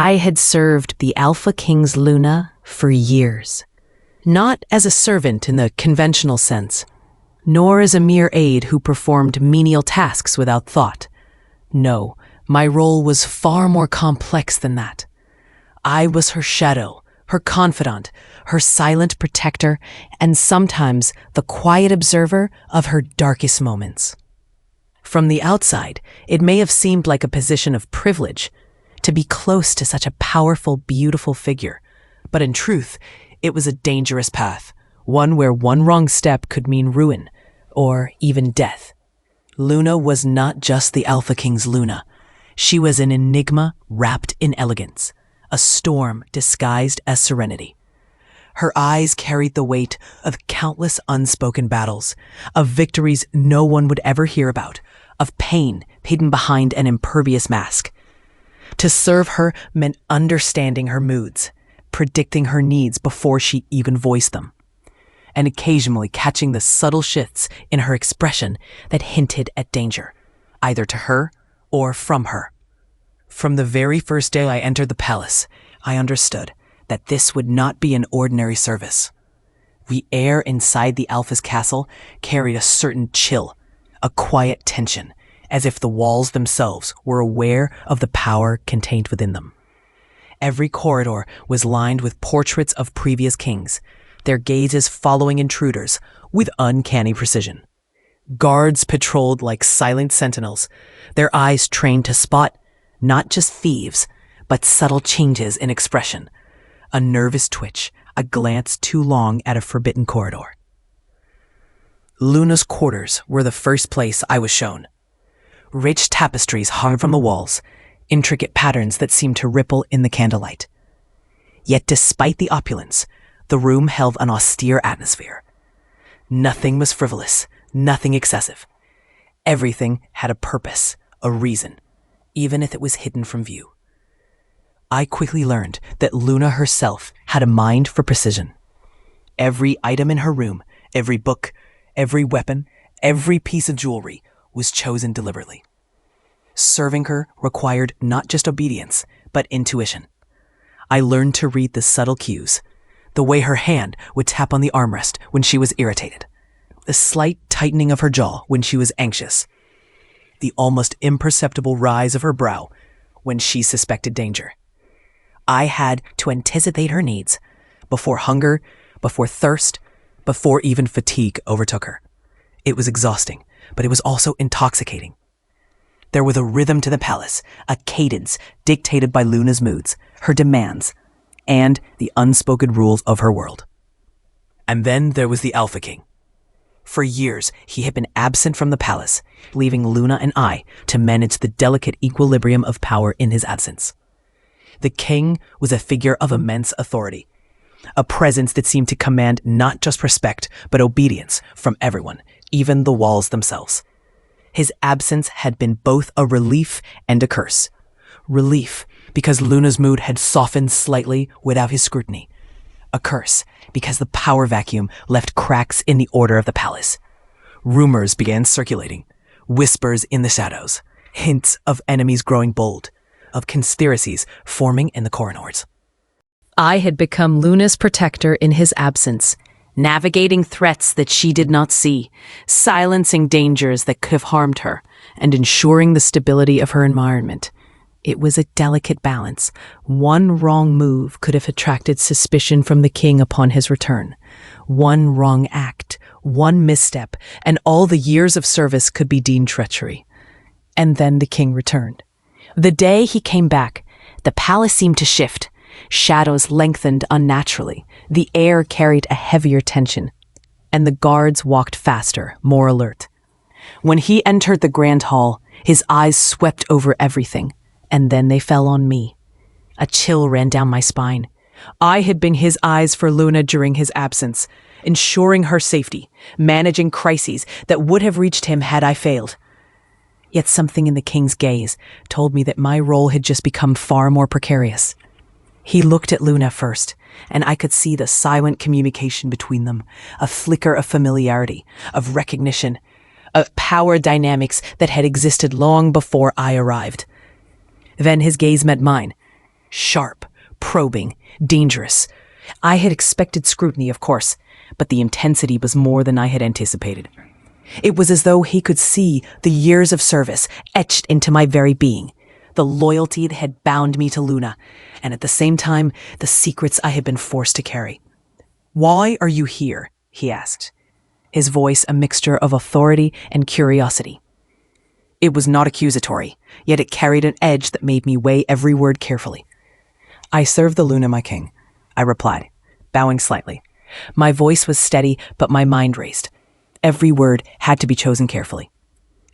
I had served the Alpha King's Luna for years, not as a servant in the conventional sense, nor as a mere aide who performed menial tasks without thought. No, my role was far more complex than that. I was her shadow, her confidant, her silent protector, and sometimes the quiet observer of her darkest moments. From the outside, it may have seemed like a position of privilege to be close to such a powerful, beautiful figure, but in truth, it was a dangerous path, one where one wrong step could mean ruin, or even death. Luna was not just the Alpha King's Luna. She was an enigma wrapped in elegance, a storm disguised as serenity. Her eyes carried the weight of countless unspoken battles, of victories no one would ever hear about, of pain hidden behind an impervious mask. To serve her meant understanding her moods, predicting her needs before she even voiced them, and occasionally catching the subtle shifts in her expression that hinted at danger, either to her or from her. From the very first day I entered the palace, I understood that this would not be an ordinary service. The air inside the Alpha's castle carried a certain chill, a quiet tension, as if the walls themselves were aware of the power contained within them. Every corridor was lined with portraits of previous kings, their gazes following intruders with uncanny precision. Guards patrolled like silent sentinels, their eyes trained to spot not just thieves, but subtle changes in expression, a nervous twitch, a glance too long at a forbidden corridor. Luna's quarters were the first place I was shown. Rich tapestries hung from the walls, intricate patterns that seemed to ripple in the candlelight. Yet despite the opulence, the room held an austere atmosphere. Nothing was frivolous, nothing excessive. Everything had a purpose, a reason, even if it was hidden from view. I quickly learned that Luna herself had a mind for precision. Every item in her room, every book, every weapon, every piece of jewelry was chosen deliberately. Serving her required not just obedience, but intuition. I learned to read the subtle cues, the way her hand would tap on the armrest when she was irritated, the slight tightening of her jaw when she was anxious, the almost imperceptible rise of her brow when she suspected danger. I had to anticipate her needs before hunger, before thirst, before even fatigue overtook her. It was exhausting, but it was also intoxicating. There was a rhythm to the palace, a cadence dictated by Luna's moods, her demands, and the unspoken rules of her world. And then there was the Alpha King. For years, he had been absent from the palace, leaving Luna and I to manage the delicate equilibrium of power in his absence. The king was a figure of immense authority, a presence that seemed to command not just respect, but obedience from everyone, even the walls themselves. His absence had been both a relief and a curse. Relief, because Luna's mood had softened slightly without his scrutiny. A curse, because the power vacuum left cracks in the order of the palace. Rumors began circulating, whispers in the shadows, hints of enemies growing bold, of conspiracies forming in the corridors. I had become Luna's protector in his absence, navigating threats that she did not see, silencing dangers that could have harmed her, and ensuring the stability of her environment. It was a delicate balance. One wrong move could have attracted suspicion from the king upon his return. One wrong act, one misstep, and all the years of service could be deemed treachery. And then the king returned. The day he came back, the palace seemed to shift. Shadows lengthened unnaturally. The air carried a heavier tension, and the guards walked faster, more alert. When he entered the grand hall, his eyes swept over everything, and then they fell on me. A chill ran down my spine. I had been his eyes for Luna during his absence, ensuring her safety, managing crises that would have reached him had I failed. Yet something in the king's gaze told me that my role had just become far more precarious. He looked at Luna first, and I could see the silent communication between them, a flicker of familiarity, of recognition, of power dynamics that had existed long before I arrived. Then his gaze met mine, Sharp, probing, dangerous. I had expected scrutiny, of course, but the intensity was more than I had anticipated. It was as though he could see the years of service etched into my very being, the loyalty that had bound me to Luna, and at the same time, the secrets I had been forced to carry. "Why are you here?" he asked, his voice a mixture of authority and curiosity. It was not accusatory, yet it carried an edge that made me weigh every word carefully. "I serve the Luna, my king," I replied, bowing slightly. My voice was steady, but my mind raced. Every word had to be chosen carefully.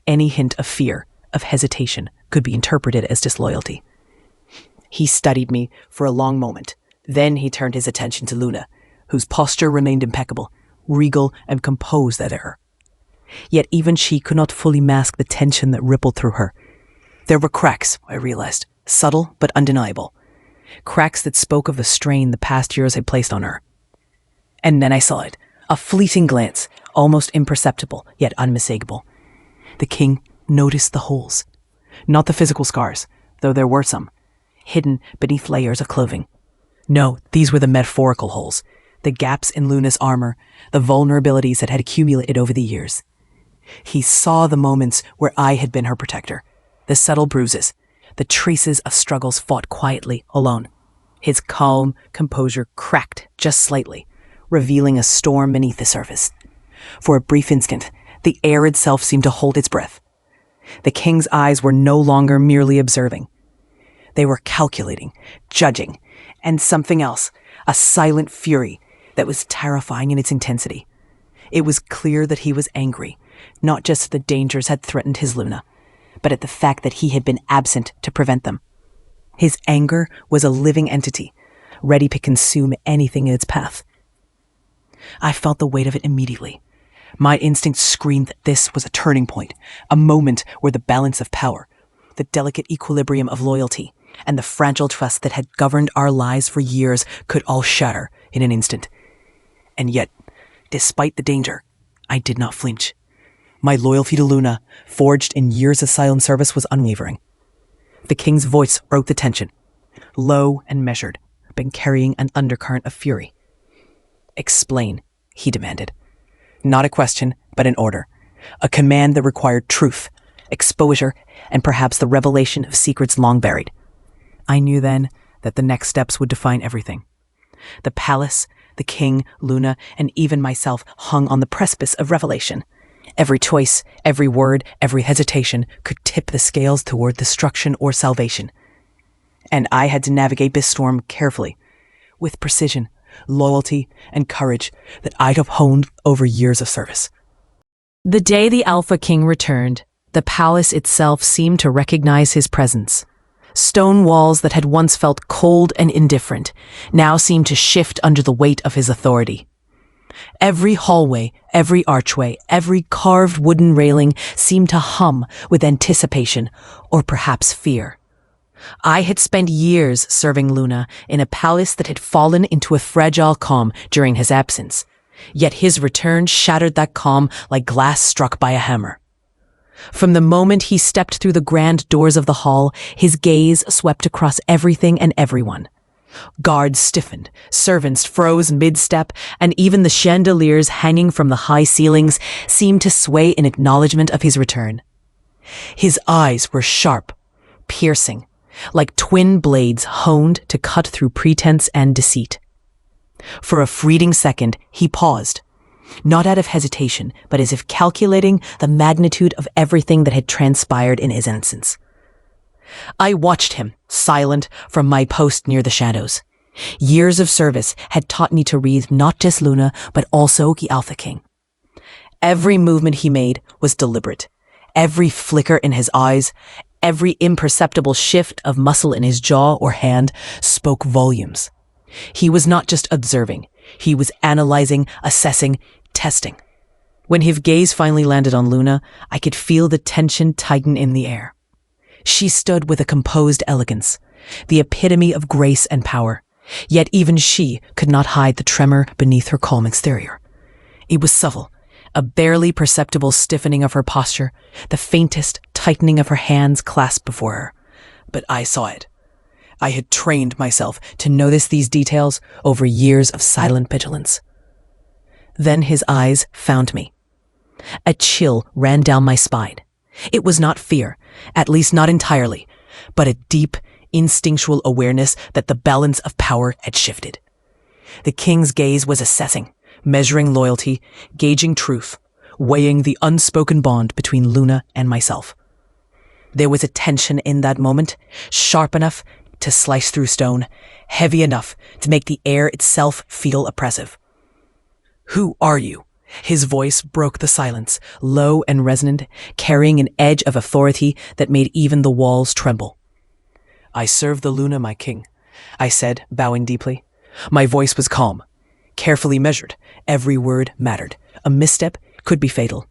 Any hint of fear, of hesitation, could be interpreted as disloyalty. He studied me for a long moment. Then he turned his attention to Luna, whose posture remained impeccable, regal and composed at her. Yet even she could not fully mask the tension that rippled through her. There were cracks, I realized, subtle but undeniable. Cracks that spoke of the strain the past years had placed on her. And then I saw it, a fleeting glance, almost imperceptible, yet unmistakable. The king noticed the holes. Not the physical scars, though there were some, hidden beneath layers of clothing. No, these were the metaphorical holes, the gaps in Luna's armor, the vulnerabilities that had accumulated over the years. He saw the moments where I had been her protector, the subtle bruises, the traces of struggles fought quietly, alone. His calm composure cracked just slightly, revealing a storm beneath the surface. For a brief instant, the air itself seemed to hold its breath. The king's eyes were no longer merely observing. They were calculating, judging, and something else, a silent fury that was terrifying in its intensity. It was clear that he was angry, not just that the dangers had threatened his Luna, but at the fact that he had been absent to prevent them. His anger was a living entity, ready to consume anything in its path. I felt the weight of it immediately. My instinct screamed that this was a turning point, a moment where the balance of power, the delicate equilibrium of loyalty, and the fragile trust that had governed our lives for years could all shatter in an instant. And yet, despite the danger, I did not flinch. My loyalty to Luna, forged in years of silent service, was unwavering. The king's voice broke the tension, low and measured, but carrying an undercurrent of fury. "Explain," he demanded. Not a question, but an order. A command that required truth, exposure, and perhaps the revelation of secrets long buried. I knew then that the next steps would define everything. The palace, the king, Luna, and even myself hung on the precipice of revelation. Every choice, every word, every hesitation could tip the scales toward destruction or salvation. And I had to navigate this storm carefully, with precision, loyalty, and courage that I'd have honed over years of service. The day the Alpha King returned, the palace itself seemed to recognize his presence. Stone walls that had once felt cold and indifferent now seemed to shift under the weight of his authority. Every hallway, every archway, every carved wooden railing seemed to hum with anticipation, or perhaps fear. I had spent years serving Luna in a palace that had fallen into a fragile calm during his absence, yet his return shattered that calm like glass struck by a hammer. From the moment he stepped through the grand doors of the hall, his gaze swept across everything and everyone. Guards stiffened, servants froze mid-step, and even the chandeliers hanging from the high ceilings seemed to sway in acknowledgement of his return. His eyes were sharp, piercing, like twin blades honed to cut through pretense and deceit. For a fleeting second, he paused, not out of hesitation, but as if calculating the magnitude of everything that had transpired in his absence. I watched him, silent, from my post near the shadows. Years of service had taught me to read not just Luna, but also the Alpha King. Every movement he made was deliberate. Every flicker in his eyes, every imperceptible shift of muscle in his jaw or hand spoke volumes. He was not just observing. He was analyzing, assessing, testing. When his gaze finally landed on Luna, I could feel the tension tighten in the air. She stood with a composed elegance, the epitome of grace and power, yet even she could not hide the tremor beneath her calm exterior. It was subtle, a barely perceptible stiffening of her posture, the faintest tightening of her hands clasped before her. But I saw it. I had trained myself to notice these details over years of silent vigilance. Then his eyes found me. A chill ran down my spine. It was not fear, at least not entirely, but a deep, instinctual awareness that the balance of power had shifted. The king's gaze was assessing, measuring loyalty, gauging truth, weighing the unspoken bond between Luna and myself. There was a tension in that moment, sharp enough to slice through stone, heavy enough to make the air itself feel oppressive. "Who are you?" His voice broke the silence, low and resonant, carrying an edge of authority that made even the walls tremble. "I serve the Luna, my king," I said, bowing deeply. My voice was calm, carefully measured. Every word mattered. A misstep could be fatal,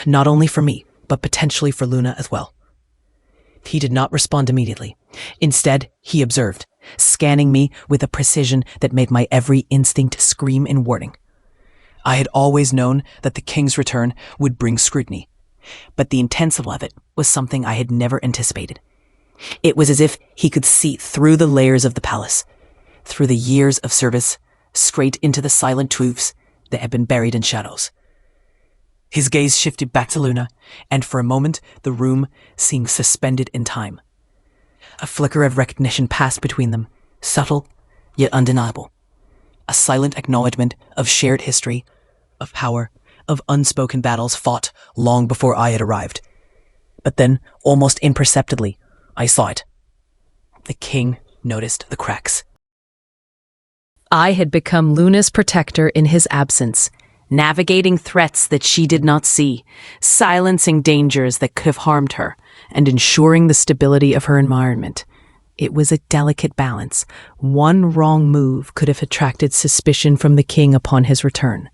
not only for me, but potentially for Luna as well. He did not respond immediately. Instead, he observed, scanning me with a precision that made my every instinct scream in warning. I had always known that the king's return would bring scrutiny, but the intensity of it was something I had never anticipated. It was as if he could see through the layers of the palace, through the years of service, straight into the silent truths that had been buried in shadows. His gaze shifted back to Luna, and for a moment the room seemed suspended in time. A flicker of recognition passed between them, subtle yet undeniable. A silent acknowledgement of shared history, of power, of unspoken battles fought long before I had arrived. But then, almost imperceptibly, I saw it. The king noticed the cracks. I had become Luna's protector in his absence, navigating threats that she did not see, silencing dangers that could have harmed her, and ensuring the stability of her environment. It was a delicate balance. One wrong move could have attracted suspicion from the king upon his return.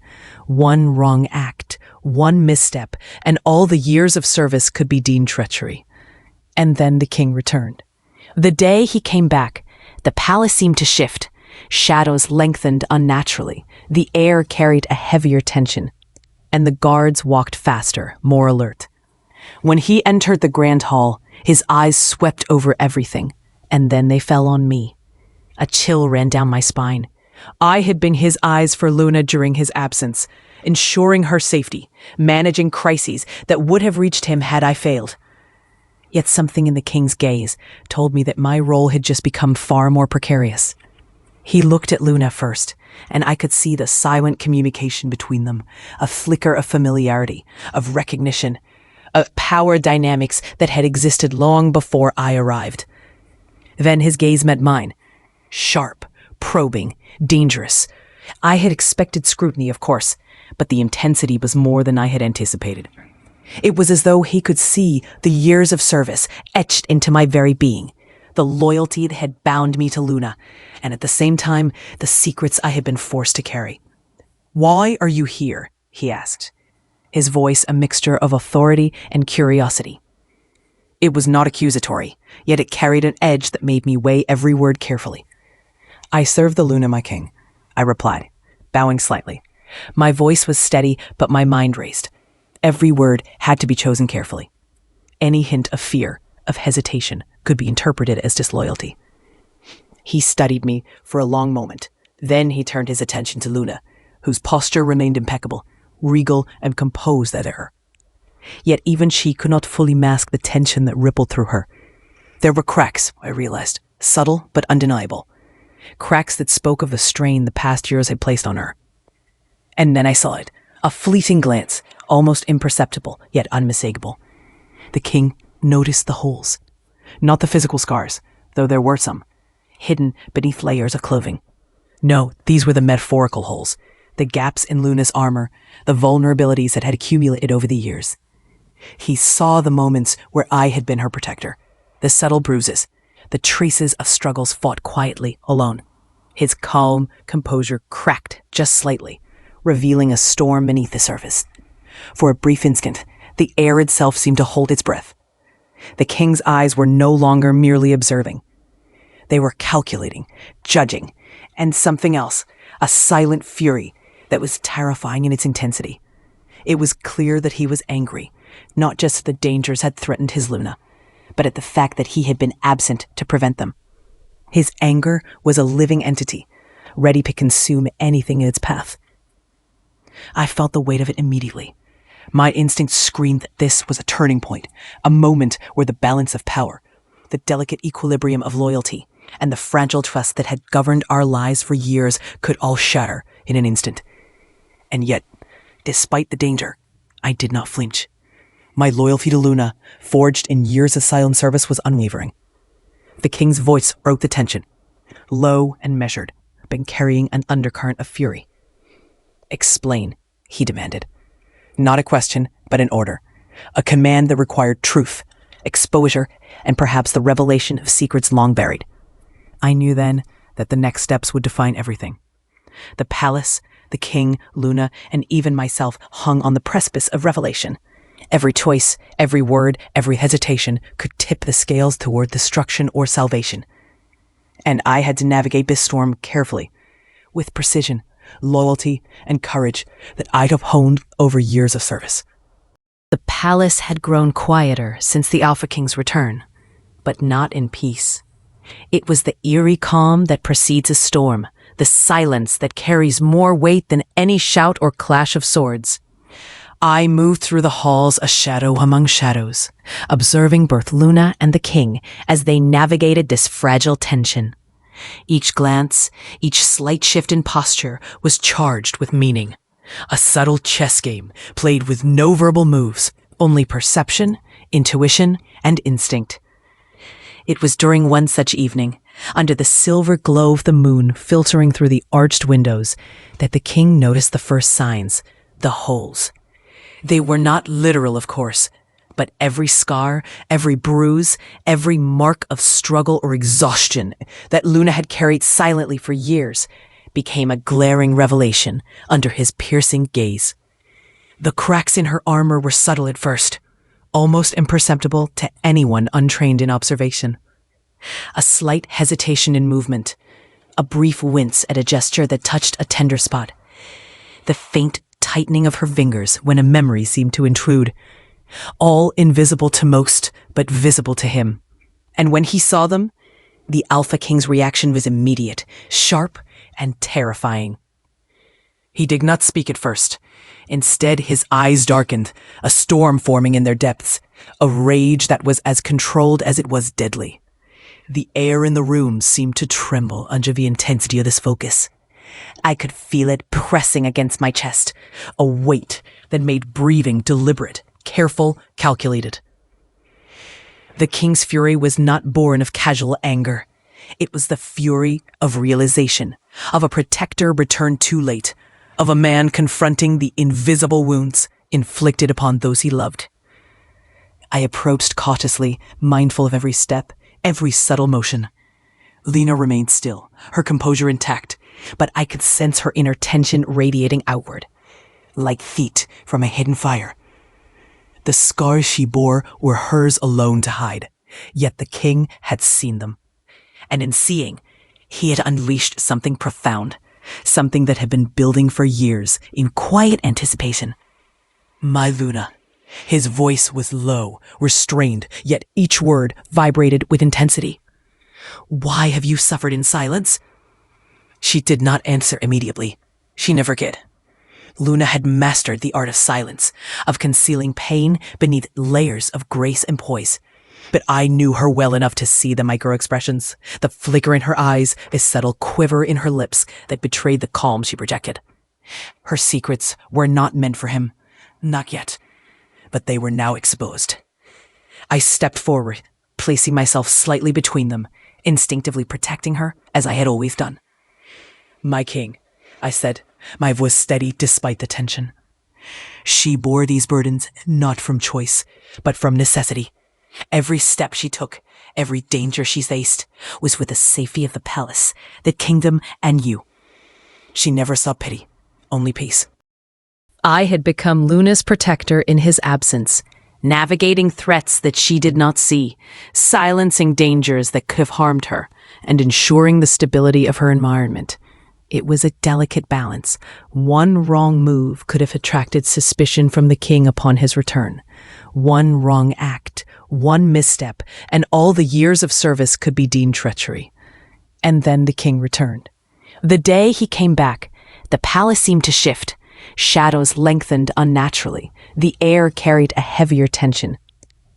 One wrong act, one misstep, and all the years of service could be deemed treachery. And then the king returned. The day he came back, the palace seemed to shift. Shadows lengthened unnaturally. The air carried a heavier tension, and the guards walked faster, more alert. When he entered the grand hall, his eyes swept over everything, and then they fell on me. A chill ran down my spine. I had been his eyes for Luna during his absence, ensuring her safety, managing crises that would have reached him had I failed. Yet something in the king's gaze told me that my role had just become far more precarious. He looked at Luna first, and I could see the silent communication between them, a flicker of familiarity, of recognition, of power dynamics that had existed long before I arrived. Then his gaze met mine, sharp, probing, dangerous. I had expected scrutiny, of course, but the intensity was more than I had anticipated. It was as though he could see the years of service etched into my very being, the loyalty that had bound me to Luna, and at the same time, the secrets I had been forced to carry. "Why are you here?" he asked, his voice a mixture of authority and curiosity. It was not accusatory, yet it carried an edge that made me weigh every word carefully. "I serve the Luna, my king," I replied, bowing slightly. My voice was steady, but my mind raced. Every word had to be chosen carefully. Any hint of fear, of hesitation, could be interpreted as disloyalty. He studied me for a long moment. Then he turned his attention to Luna, whose posture remained impeccable, regal and composed at her. Yet even she could not fully mask the tension that rippled through her. There were cracks, I realized, subtle but undeniable. Cracks that spoke of the strain the past years had placed on her. And then I saw it, a fleeting glance, almost imperceptible, yet unmistakable. The king noticed the holes. Not the physical scars, though there were some, hidden beneath layers of clothing. No, these were the metaphorical holes, the gaps in Luna's armor, the vulnerabilities that had accumulated over the years. He saw the moments where I had been her protector, the subtle bruises, the traces of struggles fought quietly, alone. His calm composure cracked just slightly, revealing a storm beneath the surface. For a brief instant, the air itself seemed to hold its breath. The king's eyes were no longer merely observing. They were calculating, judging, and something else, a silent fury that was terrifying in its intensity. It was clear that he was angry, not just that the dangers had threatened his Luna, but at the fact that he had been absent to prevent them. His anger was a living entity, ready to consume anything in its path. I felt the weight of it immediately. My instinct screamed that this was a turning point, a moment where the balance of power, the delicate equilibrium of loyalty, and the fragile trust that had governed our lives for years could all shatter in an instant. And yet, despite the danger, I did not flinch. My loyalty to Luna, forged in years of silent service, was unwavering. The king's voice broke the tension, low and measured, but carrying an undercurrent of fury. "Explain," he demanded. Not a question, but an order. A command that required truth, exposure, and perhaps the revelation of secrets long buried. I knew then that the next steps would define everything. The palace, the king, Luna, and even myself hung on the precipice of revelation. Every choice, every word, every hesitation could tip the scales toward destruction or salvation. And I had to navigate this storm carefully, with precision, loyalty, and courage that I'd have honed over years of service. The palace had grown quieter since the Alpha King's return, but not in peace. It was the eerie calm that precedes a storm, the silence that carries more weight than any shout or clash of swords. I moved through the halls a shadow among shadows, observing both Luna and the king as they navigated this fragile tension. Each glance, each slight shift in posture was charged with meaning. A subtle chess game played with no verbal moves, only perception, intuition, and instinct. It was during one such evening, under the silver glow of the moon filtering through the arched windows, that the king noticed the first signs, the holes. They were not literal, of course, but every scar, every bruise, every mark of struggle or exhaustion that Luna had carried silently for years became a glaring revelation under his piercing gaze. The cracks in her armor were subtle at first, almost imperceptible to anyone untrained in observation. A slight hesitation in movement, a brief wince at a gesture that touched a tender spot, the faint tightening of her fingers when a memory seemed to intrude, all invisible to most, but visible to him. And when he saw them, the Alpha King's reaction was immediate, sharp, and terrifying. He did not speak at first. Instead, his eyes darkened, a storm forming in their depths, a rage that was as controlled as it was deadly. The air in the room seemed to tremble under the intensity of this focus. I could feel it pressing against my chest, a weight that made breathing deliberate, careful, calculated. The king's fury was not born of casual anger. It was the fury of realization, of a protector returned too late, of a man confronting the invisible wounds inflicted upon those he loved. I approached cautiously, mindful of every step, every subtle motion. Lena remained still, her composure intact, but I could sense her inner tension radiating outward, like heat from a hidden fire. The scars she bore were hers alone to hide, yet the king had seen them. And in seeing, he had unleashed something profound, something that had been building for years in quiet anticipation. "My Luna." His voice was low, restrained, yet each word vibrated with intensity. "Why have you suffered in silence?" She did not answer immediately. She never did. Luna had mastered the art of silence, of concealing pain beneath layers of grace and poise. But I knew her well enough to see the micro-expressions, the flicker in her eyes, a subtle quiver in her lips that betrayed the calm she projected. Her secrets were not meant for him. Not yet. But they were now exposed. I stepped forward, placing myself slightly between them, instinctively protecting her as I had always done. "My king," I said, my voice steady despite the tension. She bore these burdens not from choice, but from necessity. Every step she took, every danger she faced, was with the safety of the palace, the kingdom, and you. She never saw pity, only peace. I had become Luna's protector in his absence, navigating threats that she did not see, silencing dangers that could have harmed her, and ensuring the stability of her environment. It was a delicate balance. One wrong move could have attracted suspicion from the king upon his return. One wrong act, one misstep, and all the years of service could be deemed treachery. And then the king returned. The day he came back, the palace seemed to shift. Shadows lengthened unnaturally. The air carried a heavier tension,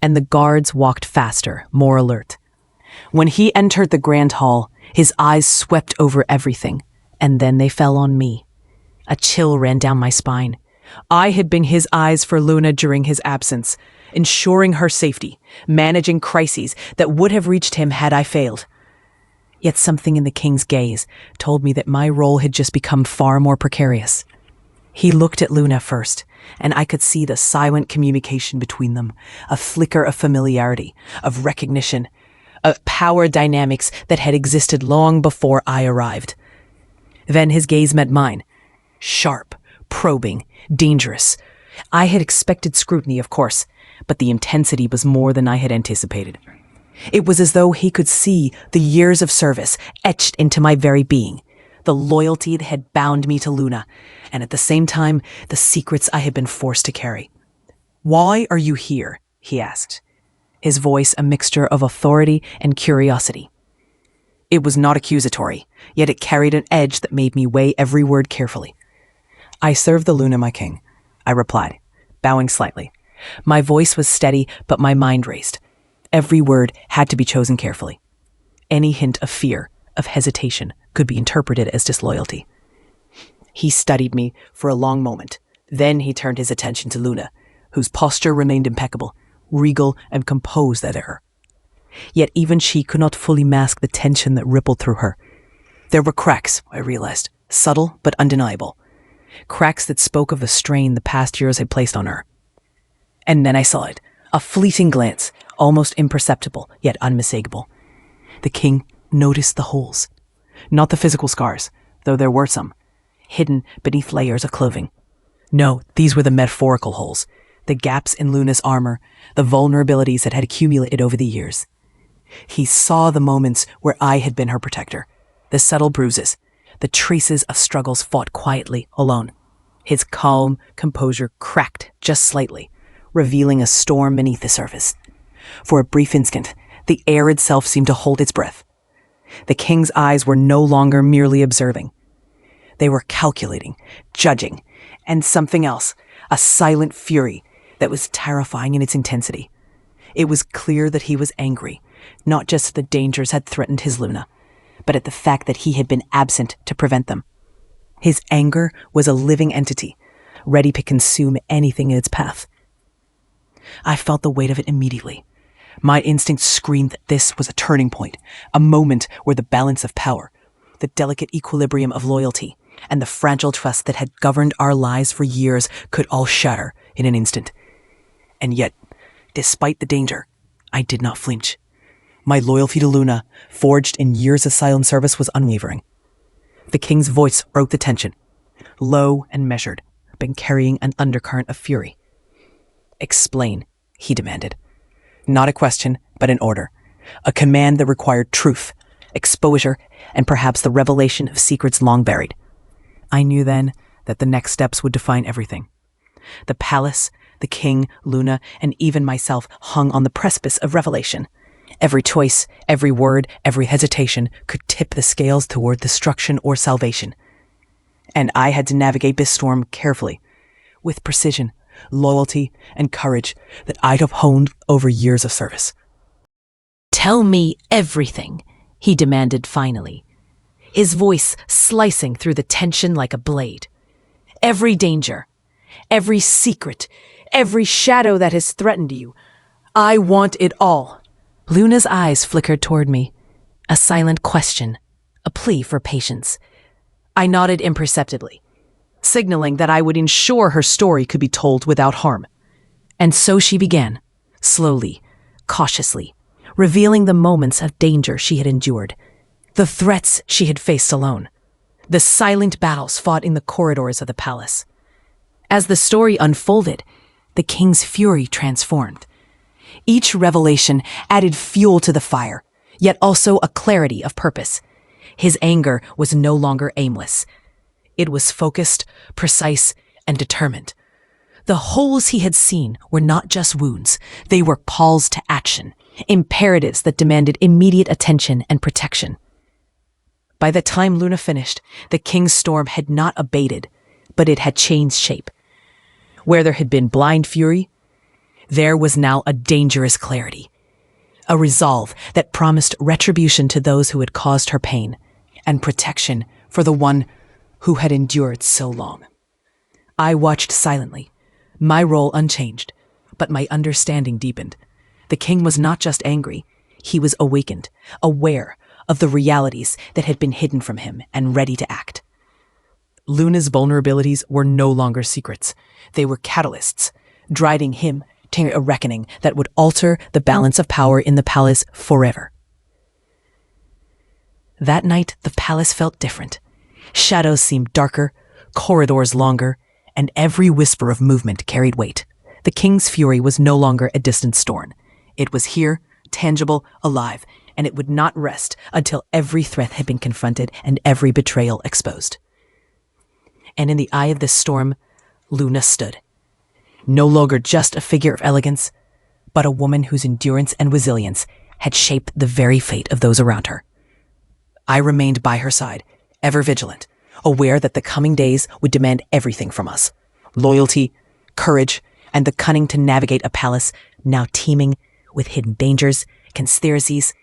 and the guards walked faster, more alert. When he entered the grand hall, his eyes swept over everything, and then they fell on me. A chill ran down my spine. I had been his eyes for Luna during his absence, ensuring her safety, managing crises that would have reached him had I failed. Yet something in the king's gaze told me that my role had just become far more precarious. He looked at Luna first, and I could see the silent communication between them, a flicker of familiarity, of recognition, of power dynamics that had existed long before I arrived. Then his gaze met mine, sharp, probing, dangerous. I had expected scrutiny, of course, but the intensity was more than I had anticipated. It was as though he could see the years of service etched into my very being, the loyalty that had bound me to Luna, and at the same time, the secrets I had been forced to carry. "Why are you here?" he asked, his voice a mixture of authority and curiosity. It was not accusatory, yet it carried an edge that made me weigh every word carefully. "I serve the Luna, my king," I replied, bowing slightly. My voice was steady, but my mind raced. Every word had to be chosen carefully. Any hint of fear, of hesitation, could be interpreted as disloyalty. He studied me for a long moment. Then he turned his attention to Luna, whose posture remained impeccable, regal and composed at her. Yet even she could not fully mask the tension that rippled through her. There were cracks, I realized, subtle but undeniable. Cracks that spoke of the strain the past years had placed on her. And then I saw it, a fleeting glance, almost imperceptible, yet unmistakable. The king noticed the holes. Not the physical scars, though there were some, hidden beneath layers of clothing. No, these were the metaphorical holes, the gaps in Luna's armor, the vulnerabilities that had accumulated over the years. He saw the moments where I had been her protector, the subtle bruises, the traces of struggles fought quietly, alone. His calm composure cracked just slightly, revealing a storm beneath the surface. For a brief instant, the air itself seemed to hold its breath. The king's eyes were no longer merely observing. They were calculating, judging, and something else, a silent fury that was terrifying in its intensity. It was clear that he was angry, not just that the dangers had threatened his Luna, but at the fact that he had been absent to prevent them. His anger was a living entity, ready to consume anything in its path. I felt the weight of it immediately. My instinct screamed that this was a turning point, a moment where the balance of power, the delicate equilibrium of loyalty, and the fragile trust that had governed our lives for years could all shatter in an instant. And yet, despite the danger, I did not flinch. My loyalty to Luna, forged in years of silent service, was unwavering. The king's voice broke the tension, low and measured, but carrying an undercurrent of fury. "Explain," he demanded. Not a question, but an order. A command that required truth, exposure, and perhaps the revelation of secrets long buried. I knew then that the next steps would define everything. The palace, the king, Luna, and even myself hung on the precipice of revelation. Every choice, every word, every hesitation could tip the scales toward destruction or salvation. And I had to navigate this storm carefully, with precision, loyalty, and courage that I'd have honed over years of service. "Tell me everything," he demanded finally, his voice slicing through the tension like a blade. "Every danger, every secret, every shadow that has threatened you. I want it all." Luna's eyes flickered toward me, a silent question, a plea for patience. I nodded imperceptibly, signaling that I would ensure her story could be told without harm. And so she began, slowly, cautiously, revealing the moments of danger she had endured, the threats she had faced alone, the silent battles fought in the corridors of the palace. As the story unfolded, the king's fury transformed. Each revelation added fuel to the fire, yet also a clarity of purpose. His anger was no longer aimless. It was focused, precise, and determined. The holes he had seen were not just wounds. They were calls to action, imperatives that demanded immediate attention and protection. By the time Luna finished, the king's storm had not abated, but it had changed shape. Where there had been blind fury, there was now a dangerous clarity, a resolve that promised retribution to those who had caused her pain, and protection for the one who had endured so long. I watched silently, my role unchanged, but my understanding deepened. The king was not just angry, he was awakened, aware of the realities that had been hidden from him and ready to act. Luna's vulnerabilities were no longer secrets. They were catalysts, driving him to a reckoning that would alter the balance of power in the palace forever. That night, the palace felt different. Shadows seemed darker, corridors longer, and every whisper of movement carried weight. The king's fury was no longer a distant storm. It was here, tangible, alive, and it would not rest until every threat had been confronted and every betrayal exposed. And in the eye of this storm, Luna stood. No longer just a figure of elegance, but a woman whose endurance and resilience had shaped the very fate of those around her. I remained by her side, ever vigilant, aware that the coming days would demand everything from us: loyalty, courage, and the cunning to navigate a palace now teeming with hidden dangers, conspiracies,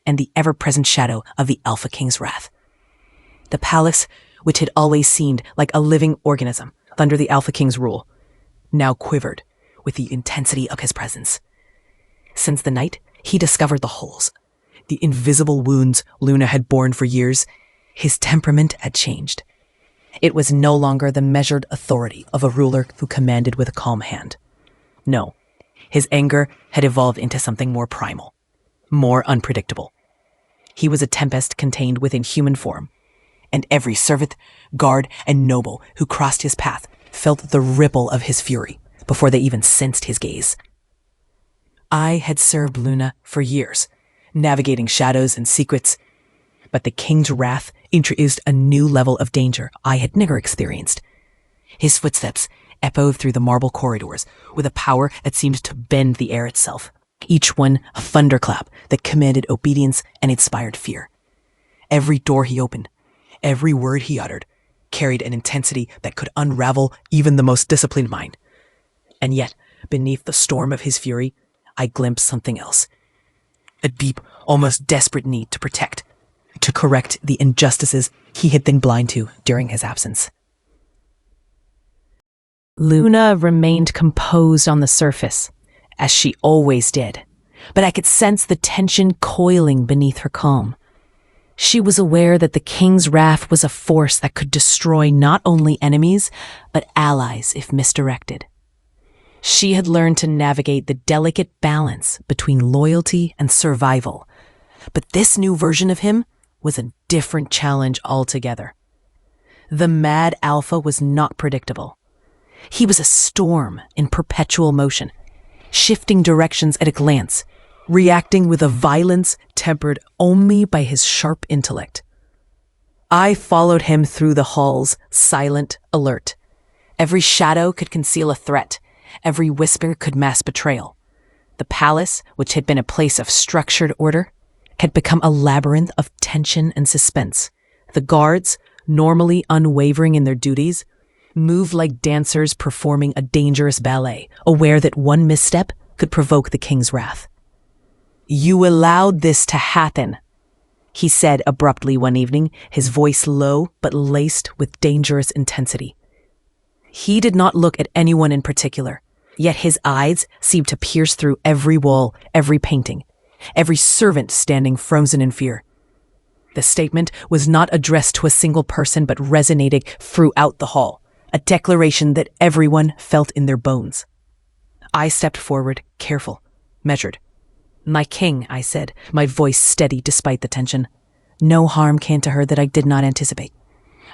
and the ever-present shadow of the Alpha King's wrath. The palace, which had always seemed like a living organism under the Alpha King's rule, now quivered with the intensity of his presence. Since the night he discovered the holes, the invisible wounds Luna had borne for years, his temperament had changed. It was no longer the measured authority of a ruler who commanded with a calm hand. No, his anger had evolved into something more primal, more unpredictable. He was a tempest contained within human form, and every servant, guard, and noble who crossed his path felt the ripple of his fury before they even sensed his gaze. I had served Luna for years, navigating shadows and secrets, but the king's wrath introduced a new level of danger I had never experienced. His footsteps echoed through the marble corridors with a power that seemed to bend the air itself, each one a thunderclap that commanded obedience and inspired fear. Every door he opened, every word he uttered, carried an intensity that could unravel even the most disciplined mind. And yet, beneath the storm of his fury, I glimpsed something else. A deep, almost desperate need to protect, to correct the injustices he had been blind to during his absence. Luna remained composed on the surface, as she always did, but I could sense the tension coiling beneath her calm. She was aware that the king's wrath was a force that could destroy not only enemies, but allies if misdirected. She had learned to navigate the delicate balance between loyalty and survival, but this new version of him was a different challenge altogether. The mad alpha was not predictable. He was a storm in perpetual motion, shifting directions at a glance, reacting with a violence tempered only by his sharp intellect. I followed him through the halls, silent, alert. Every shadow could conceal a threat. Every whisper could mask betrayal. The palace, which had been a place of structured order, had become a labyrinth of tension and suspense. The guards, normally unwavering in their duties, moved like dancers performing a dangerous ballet, aware that one misstep could provoke the king's wrath. "You allowed this to happen," he said abruptly one evening, his voice low but laced with dangerous intensity. He did not look at anyone in particular, yet his eyes seemed to pierce through every wall, every painting, every servant standing frozen in fear. The statement was not addressed to a single person but resonated throughout the hall, a declaration that everyone felt in their bones. I stepped forward, careful, measured. "My king," I said, my voice steady despite the tension. No harm came to her that I did not anticipate.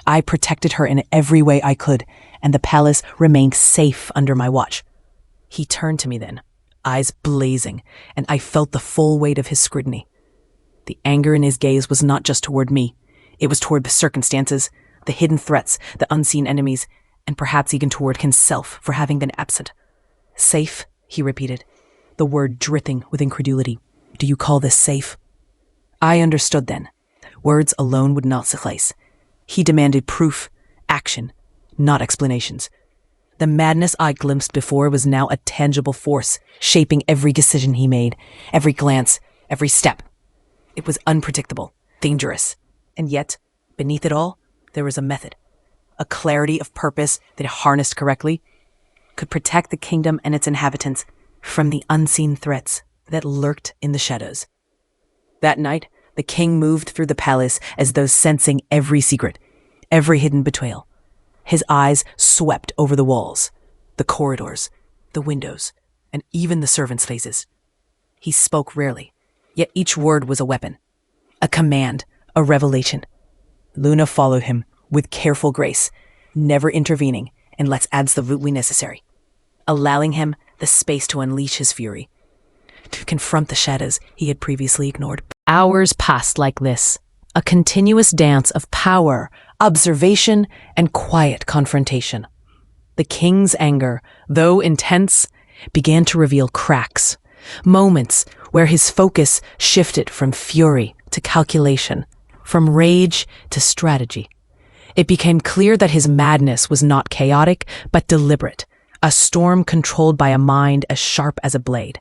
I protected her in every way I could, and the palace remained safe under my watch. He turned to me then, eyes blazing, and I felt the full weight of his scrutiny. The anger in his gaze was not just toward me. It was toward the circumstances, the hidden threats, the unseen enemies, and perhaps even toward himself for having been absent. "Safe?" he repeated, the word dripping with incredulity. "Do you call this safe?" I understood then. Words alone would not suffice. He demanded proof, action, not explanations. The madness I glimpsed before was now a tangible force, shaping every decision he made, every glance, every step. It was unpredictable, dangerous, and yet, beneath it all, there was a method, a clarity of purpose that, harnessed correctly, could protect the kingdom and its inhabitants from the unseen threats that lurked in the shadows. That night, the king moved through the palace as though sensing every secret, every hidden betrayal. His eyes swept over the walls, the corridors, the windows, and even the servants' faces. He spoke rarely, yet each word was a weapon, a command, a revelation. Luna followed him with careful grace, never intervening unless absolutely necessary, allowing him the space to unleash his fury, to confront the shadows he had previously ignored. Hours passed like this, a continuous dance of power, observation, and quiet confrontation. The king's anger, though intense, began to reveal cracks, moments where his focus shifted from fury to calculation, from rage to strategy. It became clear that his madness was not chaotic, but deliberate, a storm controlled by a mind as sharp as a blade.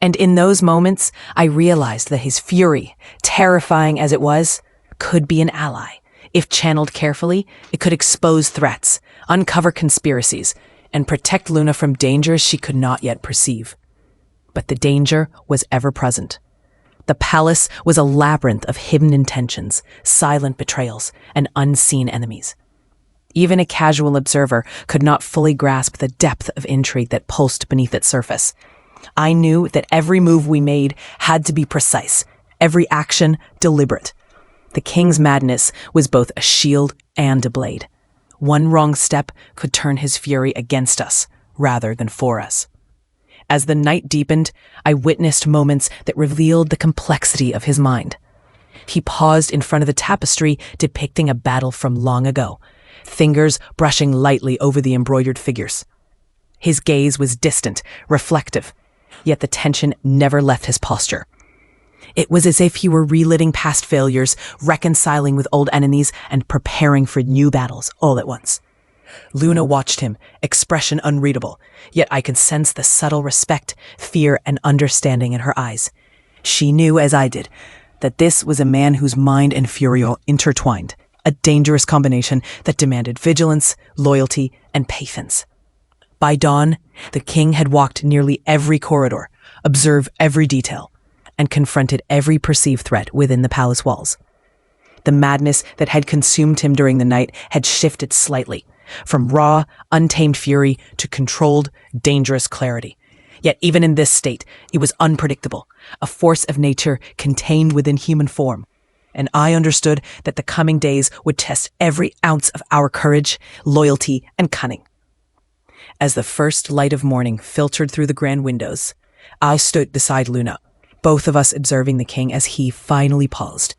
And in those moments, I realized that his fury, terrifying as it was, could be an ally. If channeled carefully, it could expose threats, uncover conspiracies, and protect Luna from dangers she could not yet perceive. But the danger was ever present. The palace was a labyrinth of hidden intentions, silent betrayals, and unseen enemies. Even a casual observer could not fully grasp the depth of intrigue that pulsed beneath its surface. I knew that every move we made had to be precise, every action deliberate. The king's madness was both a shield and a blade. One wrong step could turn his fury against us rather than for us. As the night deepened, I witnessed moments that revealed the complexity of his mind. He paused in front of the tapestry depicting a battle from long ago, fingers brushing lightly over the embroidered figures. His gaze was distant, reflective, yet the tension never left his posture. It was as if he were reliving past failures, reconciling with old enemies, and preparing for new battles all at once. Luna watched him, expression unreadable, yet I could sense the subtle respect, fear, and understanding in her eyes. She knew, as I did, that this was a man whose mind and fury were intertwined, a dangerous combination that demanded vigilance, loyalty, and patience. By dawn, the king had walked nearly every corridor, observed every detail, and confronted every perceived threat within the palace walls. The madness that had consumed him during the night had shifted slightly, from raw, untamed fury to controlled, dangerous clarity. Yet even in this state, it was unpredictable, a force of nature contained within human form. And I understood that the coming days would test every ounce of our courage, loyalty, and cunning. As the first light of morning filtered through the grand windows, I stood beside Luna, both of us observing the king as he finally paused.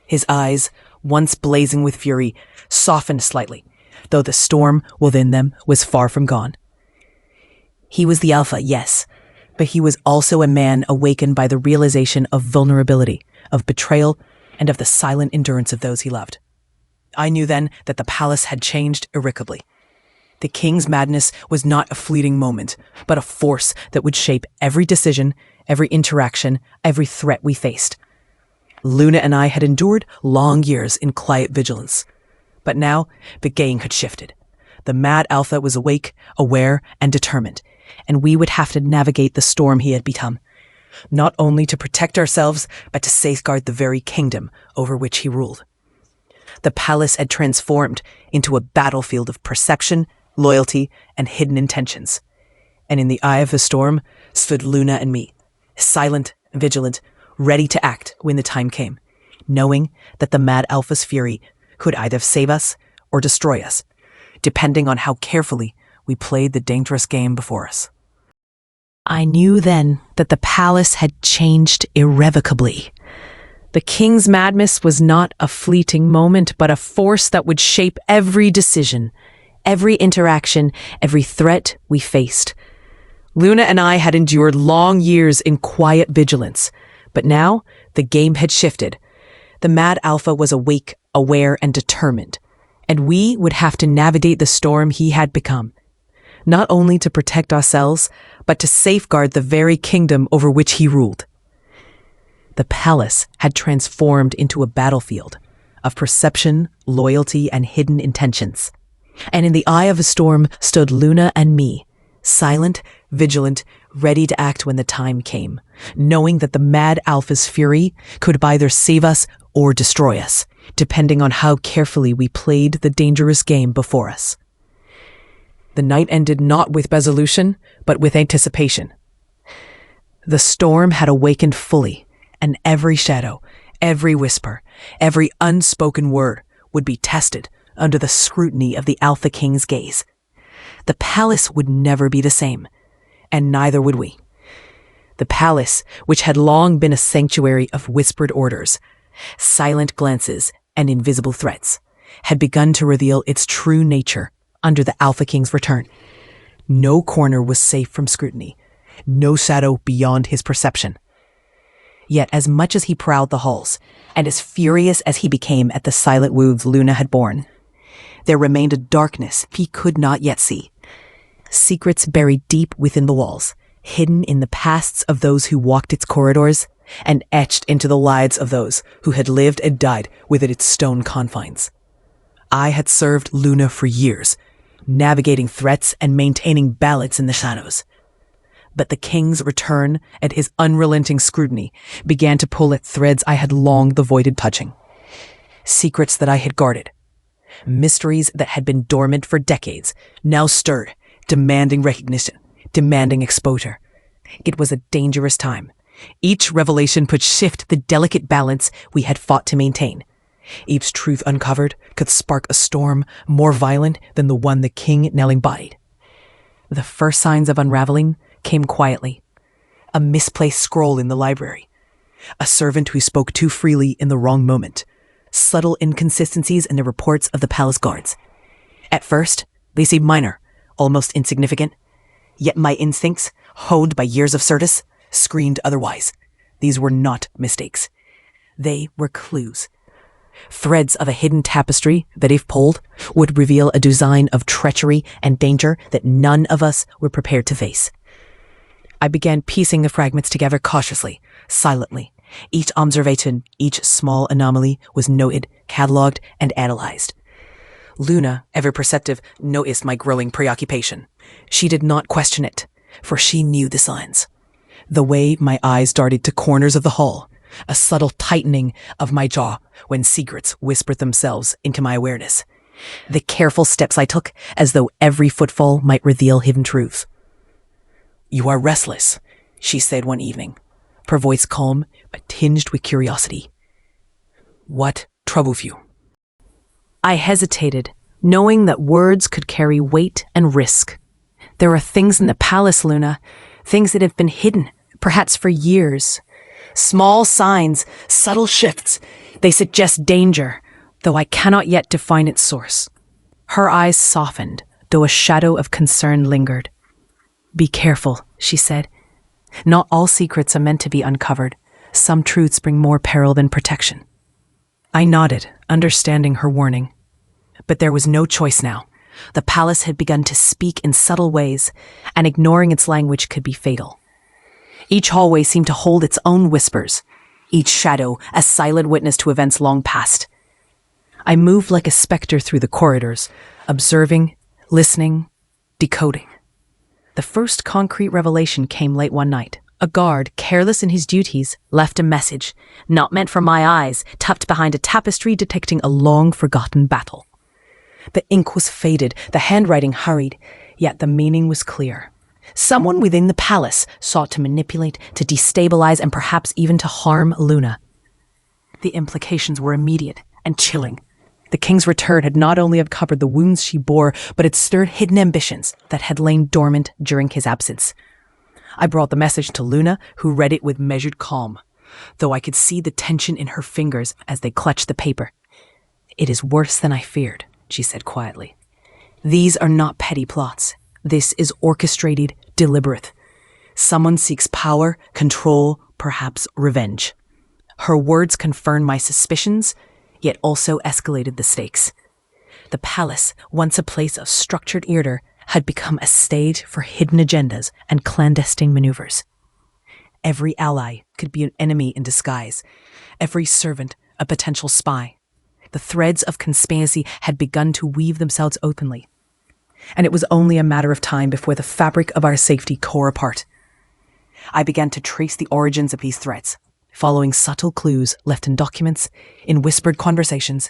His eyes, once blazing with fury, softened slightly, though the storm within them was far from gone. He was the alpha, yes, but he was also a man awakened by the realization of vulnerability, of betrayal, and of the silent endurance of those he loved. I knew then that the palace had changed irrevocably. The king's madness was not a fleeting moment, but a force that would shape every decision, every interaction, every threat we faced. Luna and I had endured long years in quiet vigilance. But now, the game had shifted. The mad alpha was awake, aware, and determined, and we would have to navigate the storm he had become, not only to protect ourselves, but to safeguard the very kingdom over which he ruled. The palace had transformed into a battlefield of perception, loyalty, and hidden intentions. And in the eye of the storm stood Luna and me, silent, vigilant, ready to act when the time came, knowing that the mad alpha's fury could either save us or destroy us, depending on how carefully we played the dangerous game before us. I knew then that the palace had changed irrevocably. The king's madness was not a fleeting moment, but a force that would shape every decision, every interaction, every threat we faced. Luna and I had endured long years in quiet vigilance, but now the game had shifted. The Mad Alpha was awake, aware, and determined, and we would have to navigate the storm he had become, not only to protect ourselves, but to safeguard the very kingdom over which he ruled. The palace had transformed into a battlefield of perception, loyalty, and hidden intentions. And in the eye of a storm stood Luna and me, silent, vigilant, ready to act when the time came, knowing that the Mad Alpha's fury could either save us or destroy us, depending on how carefully we played the dangerous game before us. The night ended not with resolution, but with anticipation. The storm had awakened fully, and every shadow, every whisper, every unspoken word would be tested under the scrutiny of the Alpha King's gaze. The palace would never be the same, and neither would we. The palace, which had long been a sanctuary of whispered orders, silent glances, and invisible threats, had begun to reveal its true nature under the Alpha King's return. No corner was safe from scrutiny, no shadow beyond his perception. Yet as much as he prowled the halls, and as furious as he became at the silent wounds Luna had borne, there remained a darkness he could not yet see. Secrets buried deep within the walls, hidden in the pasts of those who walked its corridors, and etched into the lives of those who had lived and died within its stone confines. I had served Luna for years, navigating threats and maintaining balance in the shadows. But the king's return and his unrelenting scrutiny began to pull at threads I had long avoided touching. Secrets that I had guarded, mysteries that had been dormant for decades, now stirred, demanding recognition, demanding exposure. It was a dangerous time. Each revelation could shift the delicate balance we had fought to maintain. Each truth uncovered could spark a storm more violent than the one the king now embodied. The first signs of unraveling came quietly. A misplaced scroll in the library, a servant who spoke too freely in the wrong moment, subtle inconsistencies in the reports of the palace guards. At first, they seemed minor, almost insignificant, yet my instincts, honed by years of service, screamed otherwise. These were not mistakes. They were clues. Threads of a hidden tapestry that, if pulled, would reveal a design of treachery and danger that none of us were prepared to face. I began piecing the fragments together cautiously, silently. Each observation, each small anomaly was noted, catalogued, and analyzed. Luna, ever perceptive, noticed my growing preoccupation. She did not question it, for she knew the signs. The way my eyes darted to corners of the hall, a subtle tightening of my jaw when secrets whispered themselves into my awareness. The careful steps I took, as though every footfall might reveal hidden truths. "You are restless," she said one evening, her voice calm but tinged with curiosity. "What troubles you?" I hesitated, knowing that words could carry weight and risk. There are things in the palace, Luna, things that have been hidden, perhaps for years. Small signs, subtle shifts. They suggest danger, though I cannot yet define its source. Her eyes softened, though a shadow of concern lingered. "Be careful," she said. "Not all secrets are meant to be uncovered. Some truths bring more peril than protection." I nodded, understanding her warning. But there was no choice now. The palace had begun to speak in subtle ways, and ignoring its language could be fatal. Each hallway seemed to hold its own whispers, each shadow a silent witness to events long past. I moved like a specter through the corridors, observing, listening, decoding. The first concrete revelation came late one night. A guard, careless in his duties, left a message, not meant for my eyes, tucked behind a tapestry depicting a long-forgotten battle. The ink was faded, the handwriting hurried, yet the meaning was clear. Someone within the palace sought to manipulate, to destabilize, and perhaps even to harm Luna. The implications were immediate and chilling. The king's return had not only uncovered the wounds she bore, but had stirred hidden ambitions that had lain dormant during his absence. I brought the message to Luna, who read it with measured calm, though I could see the tension in her fingers as they clutched the paper. "It is worse than I feared," she said quietly. "These are not petty plots. This is orchestrated, deliberate. Someone seeks power, control, perhaps revenge." Her words confirmed my suspicions, yet also escalated the stakes. The palace, once a place of structured order, had become a stage for hidden agendas and clandestine maneuvers. Every ally could be an enemy in disguise, every servant a potential spy. The threads of conspiracy had begun to weave themselves openly, and it was only a matter of time before the fabric of our safety tore apart. I began to trace the origins of these threats, following subtle clues left in documents, in whispered conversations,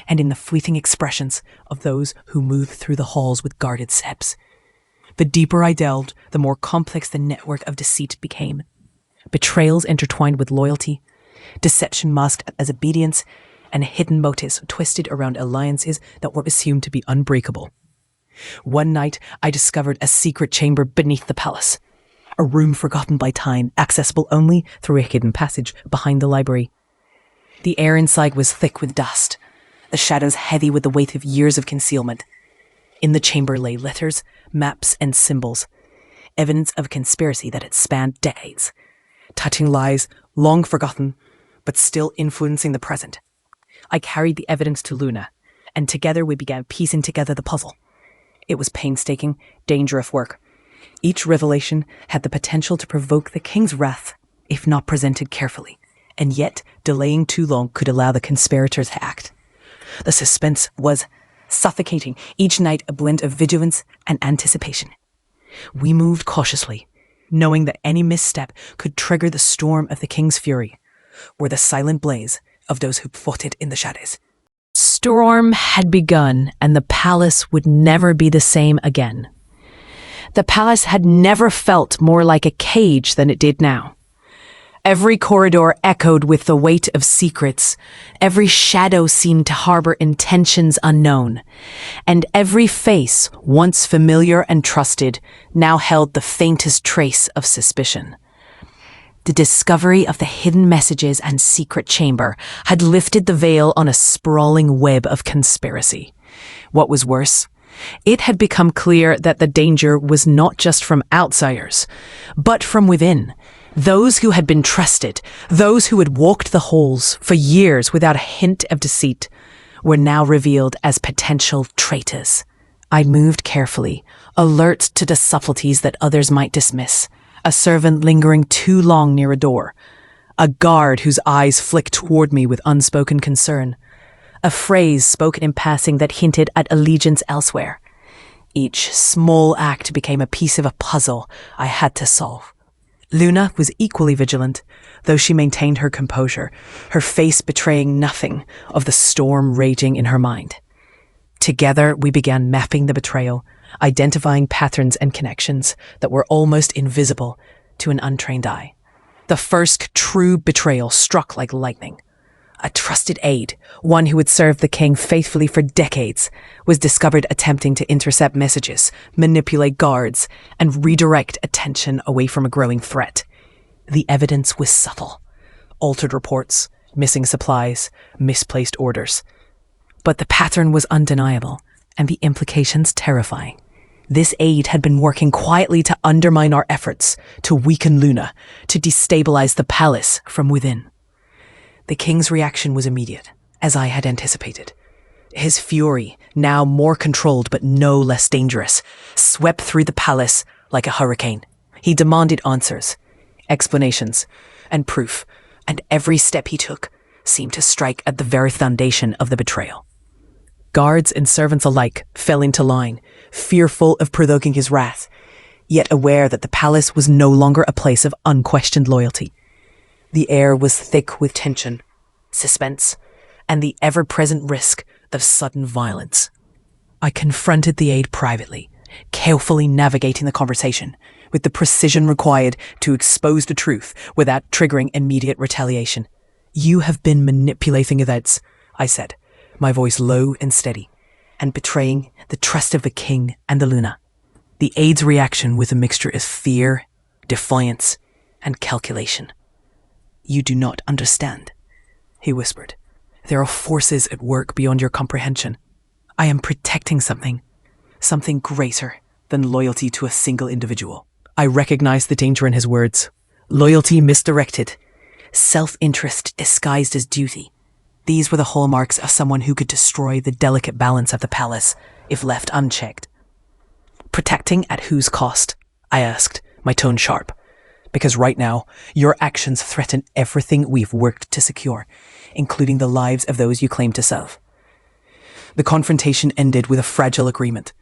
and in the fleeting expressions of those who moved through the halls with guarded steps. The deeper I delved, the more complex the network of deceit became. Betrayals intertwined with loyalty, deception masked as obedience, and hidden motives twisted around alliances that were assumed to be unbreakable. One night, I discovered a secret chamber beneath the palace, a room forgotten by time, accessible only through a hidden passage behind the library. The air inside was thick with dust, the shadows heavy with the weight of years of concealment. In the chamber lay letters, maps, and symbols, evidence of a conspiracy that had spanned decades, touching lies long forgotten, but still influencing the present. I carried the evidence to Luna, and together we began piecing together the puzzle. It was painstaking, dangerous work. Each revelation had the potential to provoke the king's wrath, if not presented carefully, and yet delaying too long could allow the conspirators to act. The suspense was suffocating, each night a blend of vigilance and anticipation. We moved cautiously, knowing that any misstep could trigger the storm of the king's fury, or the silent blaze of those who fought it in the shadows. Storm had begun, and the palace would never be the same again. The palace had never felt more like a cage than it did now. Every corridor echoed with the weight of secrets. Every shadow seemed to harbor intentions unknown. And every face, once familiar and trusted, now held the faintest trace of suspicion. The discovery of the hidden messages and secret chamber had lifted the veil on a sprawling web of conspiracy. What was worse, it had become clear that the danger was not just from outsiders, but from within. Those who had been trusted, those who had walked the halls for years without a hint of deceit, were now revealed as potential traitors. I moved carefully, alert to the subtleties that others might dismiss. A servant lingering too long near a door, a guard whose eyes flicked toward me with unspoken concern, a phrase spoken in passing that hinted at allegiance elsewhere. Each small act became a piece of a puzzle I had to solve. Luna was equally vigilant, though she maintained her composure, her face betraying nothing of the storm raging in her mind. Together, we began mapping the betrayal, identifying patterns and connections that were almost invisible to an untrained eye. The first true betrayal struck like lightning. A trusted aide, one who had served the king faithfully for decades, was discovered attempting to intercept messages, manipulate guards, and redirect attention away from a growing threat. The evidence was subtle. Altered reports, missing supplies, misplaced orders. But the pattern was undeniable, and the implications terrifying. This aide had been working quietly to undermine our efforts, to weaken Luna, to destabilize the palace from within. The king's reaction was immediate, as I had anticipated. His fury, now more controlled but no less dangerous, swept through the palace like a hurricane. He demanded answers, explanations, and proof, and every step he took seemed to strike at the very foundation of the betrayal. Guards and servants alike fell into line, fearful of provoking his wrath, yet aware that the palace was no longer a place of unquestioned loyalty. The air was thick with tension, suspense, and the ever-present risk of sudden violence. I confronted the aide privately, carefully navigating the conversation with the precision required to expose the truth without triggering immediate retaliation. "You have been manipulating events," I said, my voice low and steady, "and betraying the trust of the king and the Luna." The aide's reaction was a mixture of fear, defiance, and calculation. "You do not understand," he whispered. "There are forces at work beyond your comprehension. I am protecting something greater than loyalty to a single individual." I recognized the danger in his words. Loyalty misdirected, self-interest disguised as duty. These were the hallmarks of someone who could destroy the delicate balance of the palace if left unchecked. Protecting at whose cost? I asked, my tone sharp. Because right now, your actions threaten everything we've worked to secure, including the lives of those you claim to serve. The confrontation ended with a fragile agreement,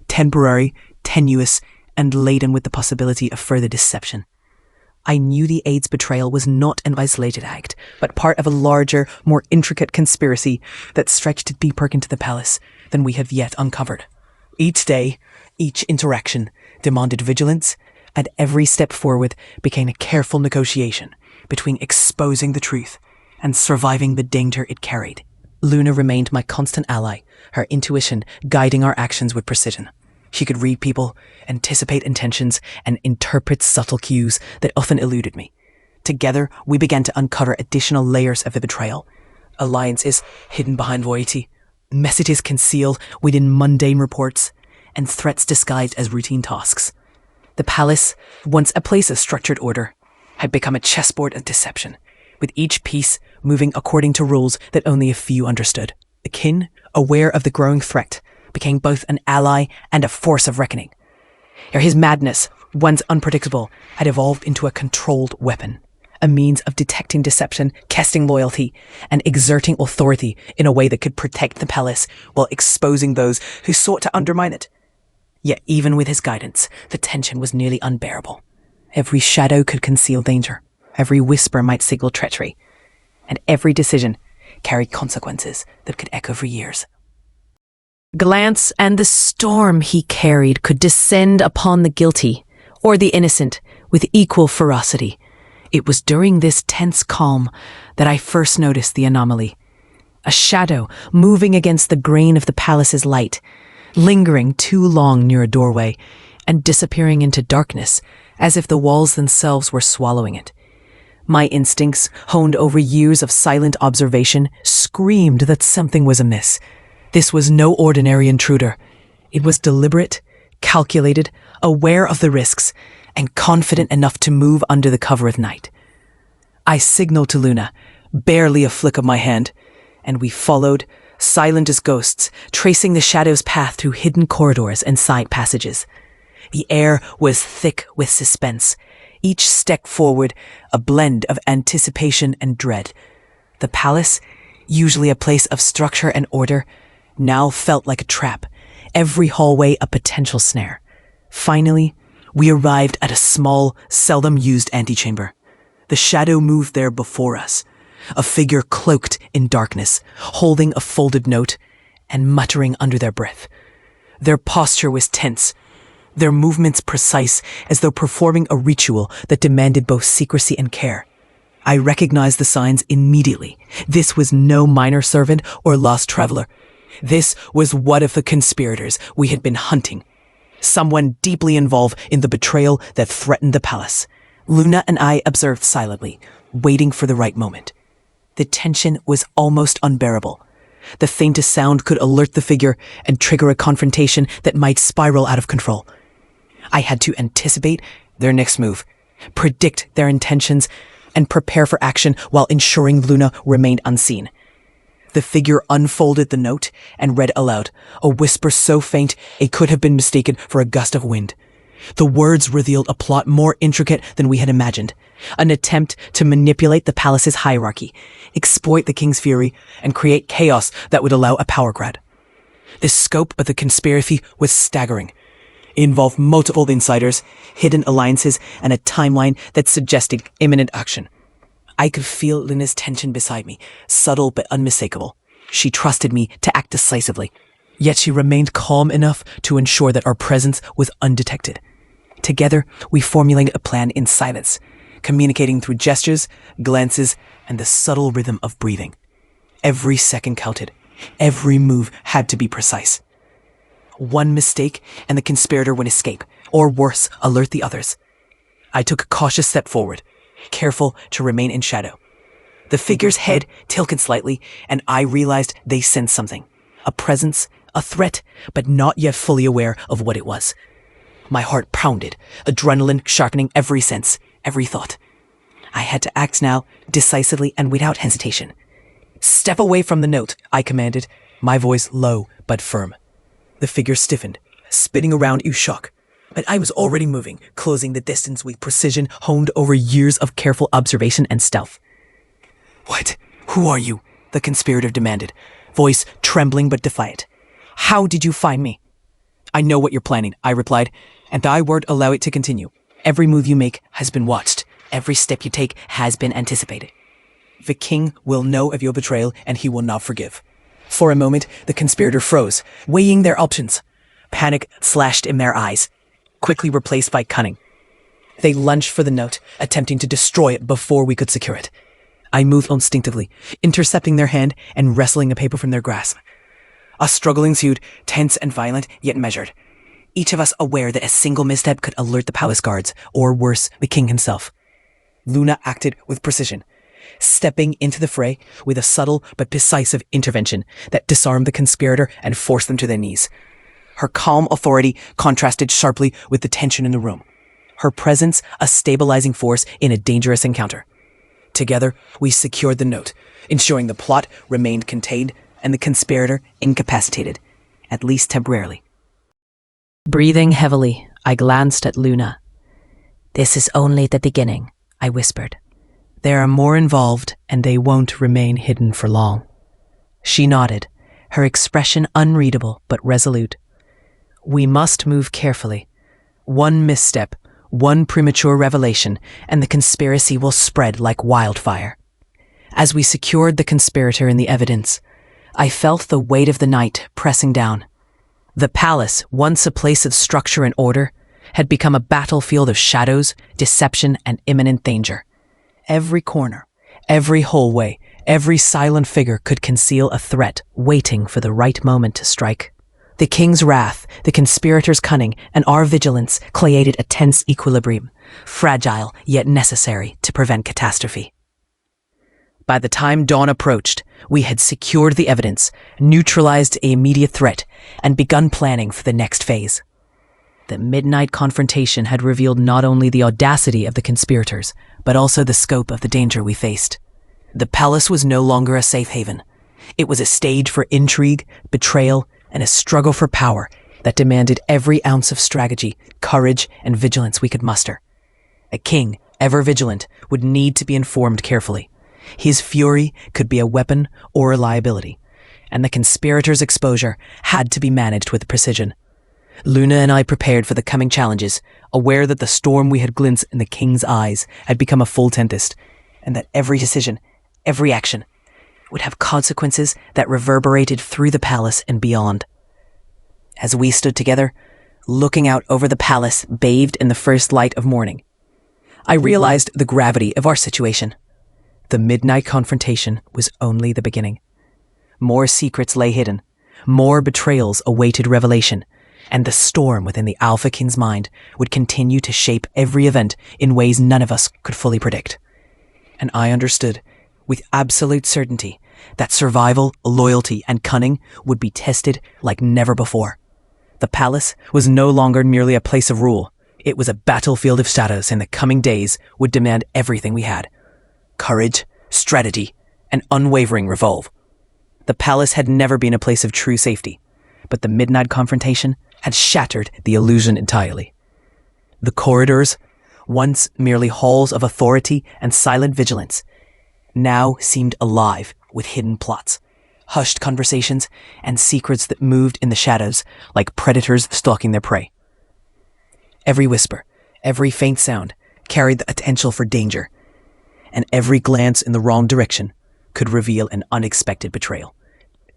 temporary, tenuous, and laden with the possibility of further deception. I knew the aide's betrayal was not an isolated act, but part of a larger, more intricate conspiracy that stretched deeper into the palace than we have yet uncovered. Each day, each interaction demanded vigilance, and every step forward became a careful negotiation between exposing the truth and surviving the danger it carried. Luna remained my constant ally, her intuition guiding our actions with precision. She could read people, anticipate intentions, and interpret subtle cues that often eluded me. Together, we began to uncover additional layers of the betrayal. Alliances hidden behind loyalty, messages concealed within mundane reports, and threats disguised as routine tasks. The palace, once a place of structured order, had become a chessboard of deception, with each piece moving according to rules that only a few understood. The king, aware of the growing threat, became both an ally and a force of reckoning. His madness, once unpredictable, had evolved into a controlled weapon, a means of detecting deception, testing loyalty, and exerting authority in a way that could protect the palace while exposing those who sought to undermine it. Yet even with his guidance, the tension was nearly unbearable. Every shadow could conceal danger, every whisper might signal treachery, and every decision carried consequences that could echo for years. Glance and the storm he carried could descend upon the guilty or the innocent with equal ferocity. It was during this tense calm that I first noticed the anomaly. A shadow moving against the grain of the palace's light, lingering too long near a doorway and disappearing into darkness as if the walls themselves were swallowing it. My instincts, honed over years of silent observation, screamed that something was amiss. This was no ordinary intruder. It was deliberate, calculated, aware of the risks, and confident enough to move under the cover of night. I signaled to Luna, barely a flick of my hand, and we followed, silent as ghosts, tracing the shadow's path through hidden corridors and side passages. The air was thick with suspense, each step forward a blend of anticipation and dread. The palace, usually a place of structure and order, now felt like a trap, every hallway a potential snare. Finally, we arrived at a small, seldom-used antechamber. The shadow moved there before us, a figure cloaked in darkness, holding a folded note and muttering under their breath. Their posture was tense, their movements precise, as though performing a ritual that demanded both secrecy and care. I recognized the signs immediately. This was no minor servant or lost traveler. This was one of the conspirators we had been hunting. Someone deeply involved in the betrayal that threatened the palace. Luna and I observed silently, waiting for the right moment. The tension was almost unbearable. The faintest sound could alert the figure and trigger a confrontation that might spiral out of control. I had to anticipate their next move, predict their intentions, and prepare for action while ensuring Luna remained unseen. The figure unfolded the note and read aloud, a whisper so faint it could have been mistaken for a gust of wind. The words revealed a plot more intricate than we had imagined, an attempt to manipulate the palace's hierarchy, exploit the king's fury, and create chaos that would allow a power grab. The scope of the conspiracy was staggering. It involved multiple insiders, hidden alliances, and a timeline that suggested imminent action. I could feel Luna's tension beside me, subtle but unmistakable. She trusted me to act decisively, yet she remained calm enough to ensure that our presence was undetected. Together, we formulated a plan in silence, communicating through gestures, glances, and the subtle rhythm of breathing. Every second counted. Every move had to be precise. One mistake and the conspirator would escape, or worse, alert the others. I took a cautious step forward, careful to remain in shadow. The figure's head tilted slightly, and I realized they sensed something. A presence, a threat, but not yet fully aware of what it was. My heart pounded, adrenaline sharpening every sense, every thought. I had to act now, decisively and without hesitation. "Step away from the note," I commanded, my voice low but firm. The figure stiffened, spinning around in shock. But I was already moving, closing the distance with precision honed over years of careful observation and stealth. "What? Who are you?" the conspirator demanded, voice trembling but defiant. "How did you find me?" "I know what you're planning," I replied, "and I won't allow it to continue. Every move you make has been watched. Every step you take has been anticipated. The king will know of your betrayal, and he will not forgive." For a moment, the conspirator froze, weighing their options. Panic slashed in their eyes, quickly replaced by cunning. They lunged for the note, attempting to destroy it before we could secure it. I moved instinctively, intercepting their hand and wresting a paper from their grasp. A struggle ensued, tense and violent, yet measured. Each of us aware that a single misstep could alert the palace guards, or worse, the king himself. Luna acted with precision, stepping into the fray with a subtle but decisive intervention that disarmed the conspirator and forced them to their knees. Her calm authority contrasted sharply with the tension in the room. Her presence a stabilizing force in a dangerous encounter. Together, we secured the note, ensuring the plot remained contained and the conspirator incapacitated, at least temporarily. Breathing heavily, I glanced at Luna. "This is only the beginning," I whispered. "There are more involved, and they won't remain hidden for long." She nodded, her expression unreadable but resolute. "We must move carefully. One misstep, one premature revelation, and the conspiracy will spread like wildfire." As we secured the conspirator and the evidence, I felt the weight of the night pressing down. The palace, once a place of structure and order, had become a battlefield of shadows, deception, and imminent danger. Every corner, every hallway, every silent figure could conceal a threat waiting for the right moment to strike. The king's wrath, the conspirators' cunning, and our vigilance created a tense equilibrium, fragile yet necessary to prevent catastrophe. By the time dawn approached, we had secured the evidence, neutralized the immediate threat, and begun planning for the next phase. The midnight confrontation had revealed not only the audacity of the conspirators, but also the scope of the danger we faced. The palace was no longer a safe haven. It was a stage for intrigue, betrayal, and a struggle for power that demanded every ounce of strategy, courage, and vigilance we could muster. A king, ever vigilant, would need to be informed carefully. His fury could be a weapon or a liability, and the conspirators' exposure had to be managed with precision. Luna and I prepared for the coming challenges, aware that the storm we had glimpsed in the king's eyes had become a full tempest, and that every decision, every action, would have consequences that reverberated through the palace and beyond. As we stood together, looking out over the palace bathed in the first light of morning, I realized the gravity of our situation. The midnight confrontation was only the beginning. More secrets lay hidden, more betrayals awaited revelation, and the storm within the Alpha King's mind would continue to shape every event in ways none of us could fully predict. And I understood, with absolute certainty, that survival, loyalty, and cunning would be tested like never before. The palace was no longer merely a place of rule. It was a battlefield of shadows, and the coming days would demand everything we had. Courage, strategy, and unwavering resolve. The palace had never been a place of true safety, but the midnight confrontation had shattered the illusion entirely. The corridors, once merely halls of authority and silent vigilance, now seemed alive with hidden plots, hushed conversations, and secrets that moved in the shadows like predators stalking their prey. Every whisper, every faint sound carried the potential for danger, and every glance in the wrong direction could reveal an unexpected betrayal.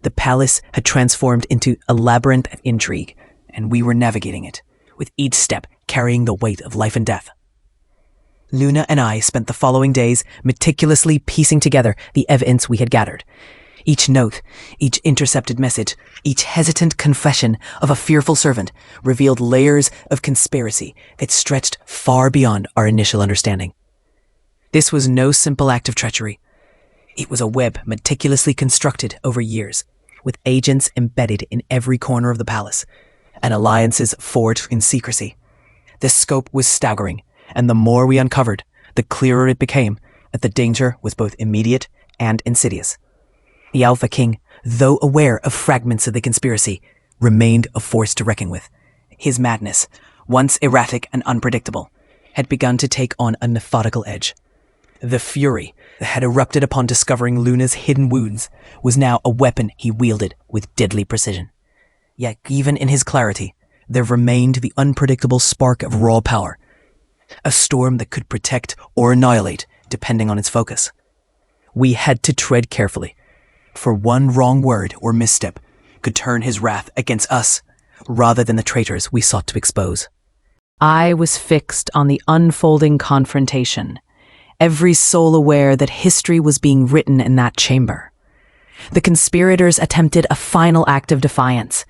The palace had transformed into a labyrinth of intrigue, and we were navigating it, with each step carrying the weight of life and death. Luna and I spent the following days meticulously piecing together the evidence we had gathered. Each note, each intercepted message, each hesitant confession of a fearful servant revealed layers of conspiracy that stretched far beyond our initial understanding. This was no simple act of treachery. It was a web meticulously constructed over years, with agents embedded in every corner of the palace, and alliances forged in secrecy. The scope was staggering, and the more we uncovered, the clearer it became that the danger was both immediate and insidious. The Alpha King, though aware of fragments of the conspiracy, remained a force to reckon with. His madness, once erratic and unpredictable, had begun to take on a methodical edge. The fury that had erupted upon discovering Luna's hidden wounds was now a weapon he wielded with deadly precision. Yet even in his clarity, there remained the unpredictable spark of raw power, a storm that could protect or annihilate depending on its focus. We had to tread carefully, for one wrong word or misstep could turn his wrath against us rather than the traitors we sought to expose. I was fixed on the unfolding confrontation, every soul aware that history was being written in that chamber. The conspirators attempted a final act of defiance,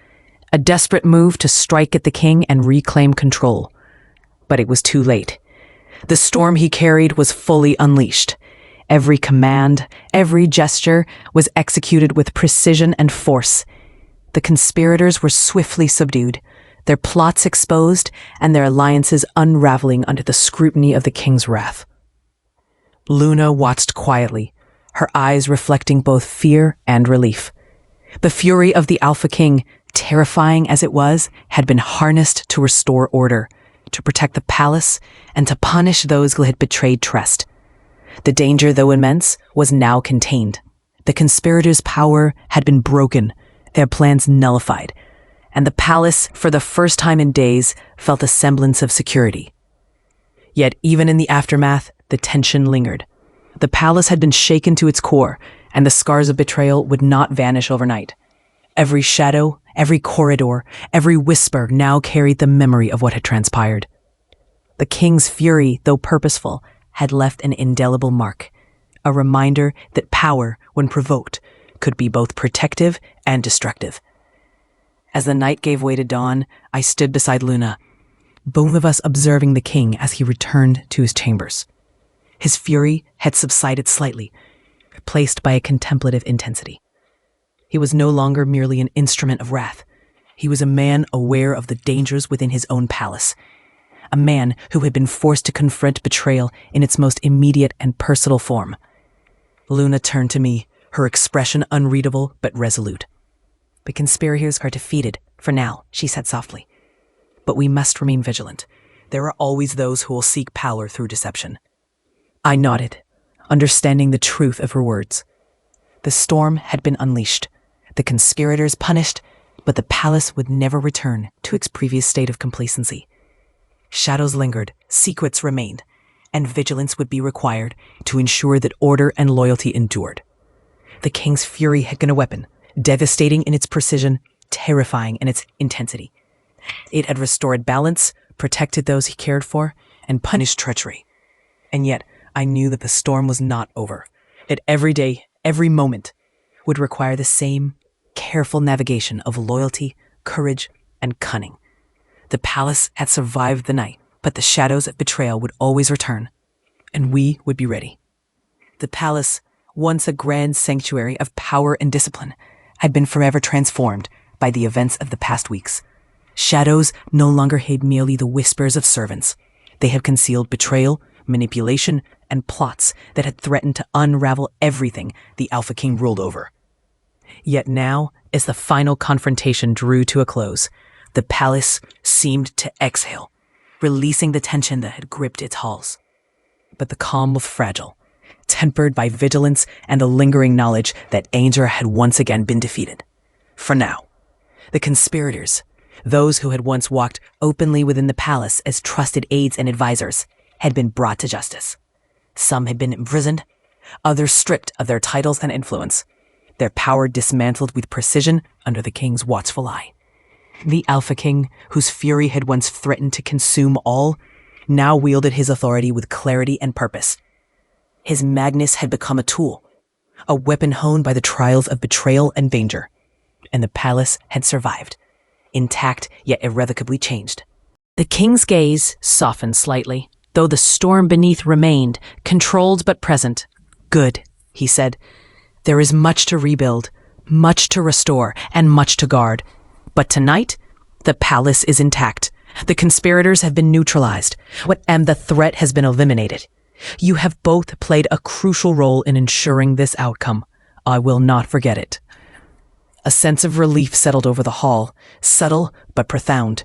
a desperate move to strike at the king and reclaim control. But it was too late. The storm he carried was fully unleashed. Every command, every gesture was executed with precision and force. The conspirators were swiftly subdued, their plots exposed, and their alliances unraveling under the scrutiny of the king's wrath. Luna watched quietly, her eyes reflecting both fear and relief. The fury of the Alpha King, terrifying as it was, had been harnessed to restore order, to protect the palace, and to punish those who had betrayed trust. The danger, though immense, was now contained. The conspirators' power had been broken, their plans nullified, and the palace, for the first time in days, felt a semblance of security. Yet even in the aftermath, the tension lingered. The palace had been shaken to its core, and the scars of betrayal would not vanish overnight. Every shadow, every corridor, every whisper now carried the memory of what had transpired. The king's fury, though purposeful, had left an indelible mark, a reminder that power, when provoked, could be both protective and destructive. As the night gave way to dawn, I stood beside Luna, both of us observing the king as he returned to his chambers. His fury had subsided slightly, replaced by a contemplative intensity. He was no longer merely an instrument of wrath. He was a man aware of the dangers within his own palace, a man who had been forced to confront betrayal in its most immediate and personal form. Luna turned to me, her expression unreadable but resolute. "The conspirators are defeated, for now," she said softly. "But we must remain vigilant. There are always those who will seek power through deception." I nodded, understanding the truth of her words. The storm had been unleashed, the conspirators punished, but the palace would never return to its previous state of complacency. Shadows lingered, secrets remained, and vigilance would be required to ensure that order and loyalty endured. The king's fury had been a weapon, devastating in its precision, terrifying in its intensity. It had restored balance, protected those he cared for, and punished treachery. And yet, I knew that the storm was not over, that every day, every moment, would require the same careful navigation of loyalty, courage, and cunning. The palace had survived the night, but the shadows of betrayal would always return, and we would be ready. The palace, once a grand sanctuary of power and discipline, had been forever transformed by the events of the past weeks. Shadows no longer hid merely the whispers of servants. They had concealed betrayal, manipulation, and plots that had threatened to unravel everything the Alpha King ruled over. Yet now, as the final confrontation drew to a close, the palace seemed to exhale, releasing the tension that had gripped its halls. But the calm was fragile, tempered by vigilance and the lingering knowledge that danger had once again been defeated. For now, the conspirators, those who had once walked openly within the palace as trusted aides and advisors, had been brought to justice. Some had been imprisoned, others stripped of their titles and influence, their power dismantled with precision under the king's watchful eye. The Alpha King, whose fury had once threatened to consume all, now wielded his authority with clarity and purpose. His madness had become a tool, a weapon honed by the trials of betrayal and danger, and the palace had survived, intact yet irrevocably changed. The king's gaze softened slightly, though the storm beneath remained, controlled but present. "Good," he said. "There is much to rebuild, much to restore, and much to guard. But tonight, the palace is intact. The conspirators have been neutralized, and the threat has been eliminated. You have both played a crucial role in ensuring this outcome. I will not forget it." A sense of relief settled over the hall, subtle but profound.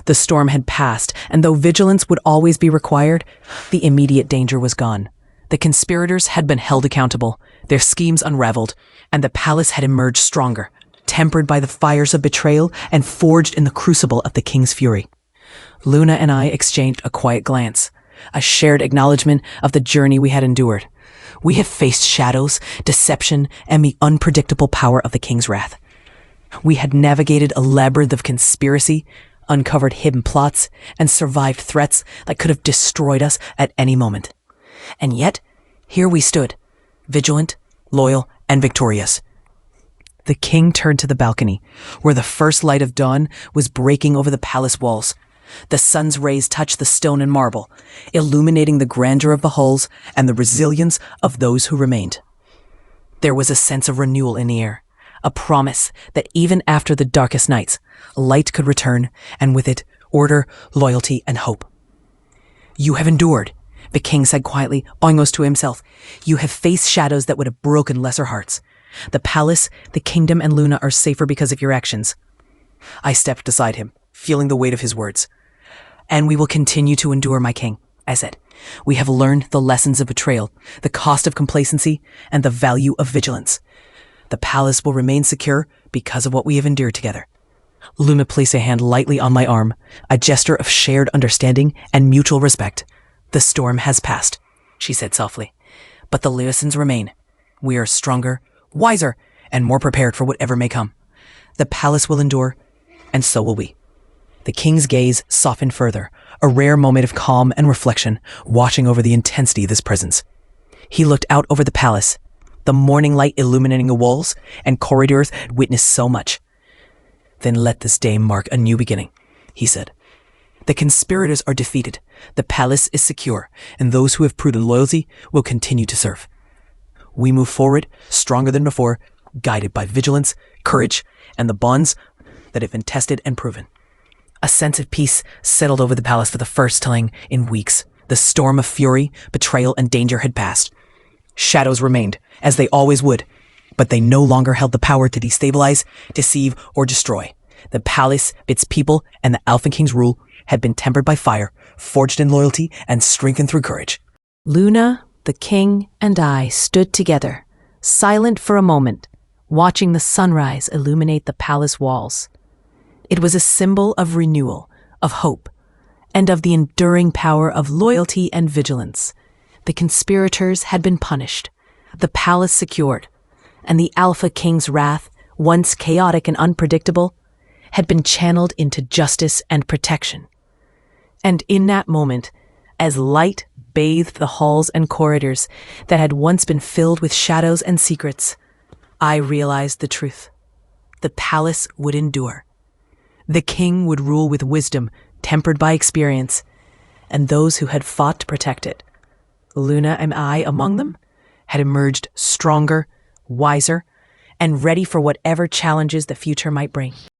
The storm had passed, and though vigilance would always be required, the immediate danger was gone. The conspirators had been held accountable, their schemes unraveled, and the palace had emerged stronger, tempered by the fires of betrayal and forged in the crucible of the king's fury. Luna and I exchanged a quiet glance, a shared acknowledgement of the journey we had endured. We have faced shadows, deception, and the unpredictable power of the king's wrath. We had navigated a labyrinth of conspiracy, uncovered hidden plots, and survived threats that could have destroyed us at any moment. And yet, here we stood, vigilant, loyal, and victorious. The king turned to the balcony, where the first light of dawn was breaking over the palace walls. The sun's rays touched the stone and marble, illuminating the grandeur of the halls and the resilience of those who remained. There was a sense of renewal in the air, a promise that even after the darkest nights, light could return, and with it, order, loyalty, and hope. "You have endured," the king said quietly, almost to himself. "You have faced shadows that would have broken lesser hearts. The palace, the kingdom, and Luna are safer because of your actions." I stepped beside him, feeling the weight of his words. "And we will continue to endure, my king," I said. "We have learned the lessons of betrayal, the cost of complacency, and the value of vigilance. The palace will remain secure because of what we have endured together." Luna placed a hand lightly on my arm, a gesture of shared understanding and mutual respect. "The storm has passed," she said softly, "but the lessons remain. We are stronger, wiser, and more prepared for whatever may come. The palace will endure, and so will we." The king's gaze softened further, a rare moment of calm and reflection washing over the intensity of this presence. He looked out over the palace, the morning light illuminating the walls and corridors had witnessed so much. "Then let this day mark a new beginning," he said. "The conspirators are defeated, the palace is secure, and those who have proven loyalty will continue to serve. We move forward, stronger than before, guided by vigilance, courage, and the bonds that have been tested and proven." A sense of peace settled over the palace for the first time in weeks. The storm of fury, betrayal, and danger had passed. Shadows remained, as they always would, but they no longer held the power to destabilize, deceive, or destroy. The palace, its people, and the Elfin King's rule had been tempered by fire, forged in loyalty, and strengthened through courage. Luna, the king, and I stood together, silent for a moment, watching the sunrise illuminate the palace walls. It was a symbol of renewal, of hope, and of the enduring power of loyalty and vigilance. The conspirators had been punished, the palace secured, and the Alpha King's wrath, once chaotic and unpredictable, had been channeled into justice and protection. And in that moment, as light bathed the halls and corridors that had once been filled with shadows and secrets, I realized the truth. The palace would endure. The king would rule with wisdom, tempered by experience, and those who had fought to protect it, Luna and I among them, had emerged stronger, wiser, and ready for whatever challenges the future might bring.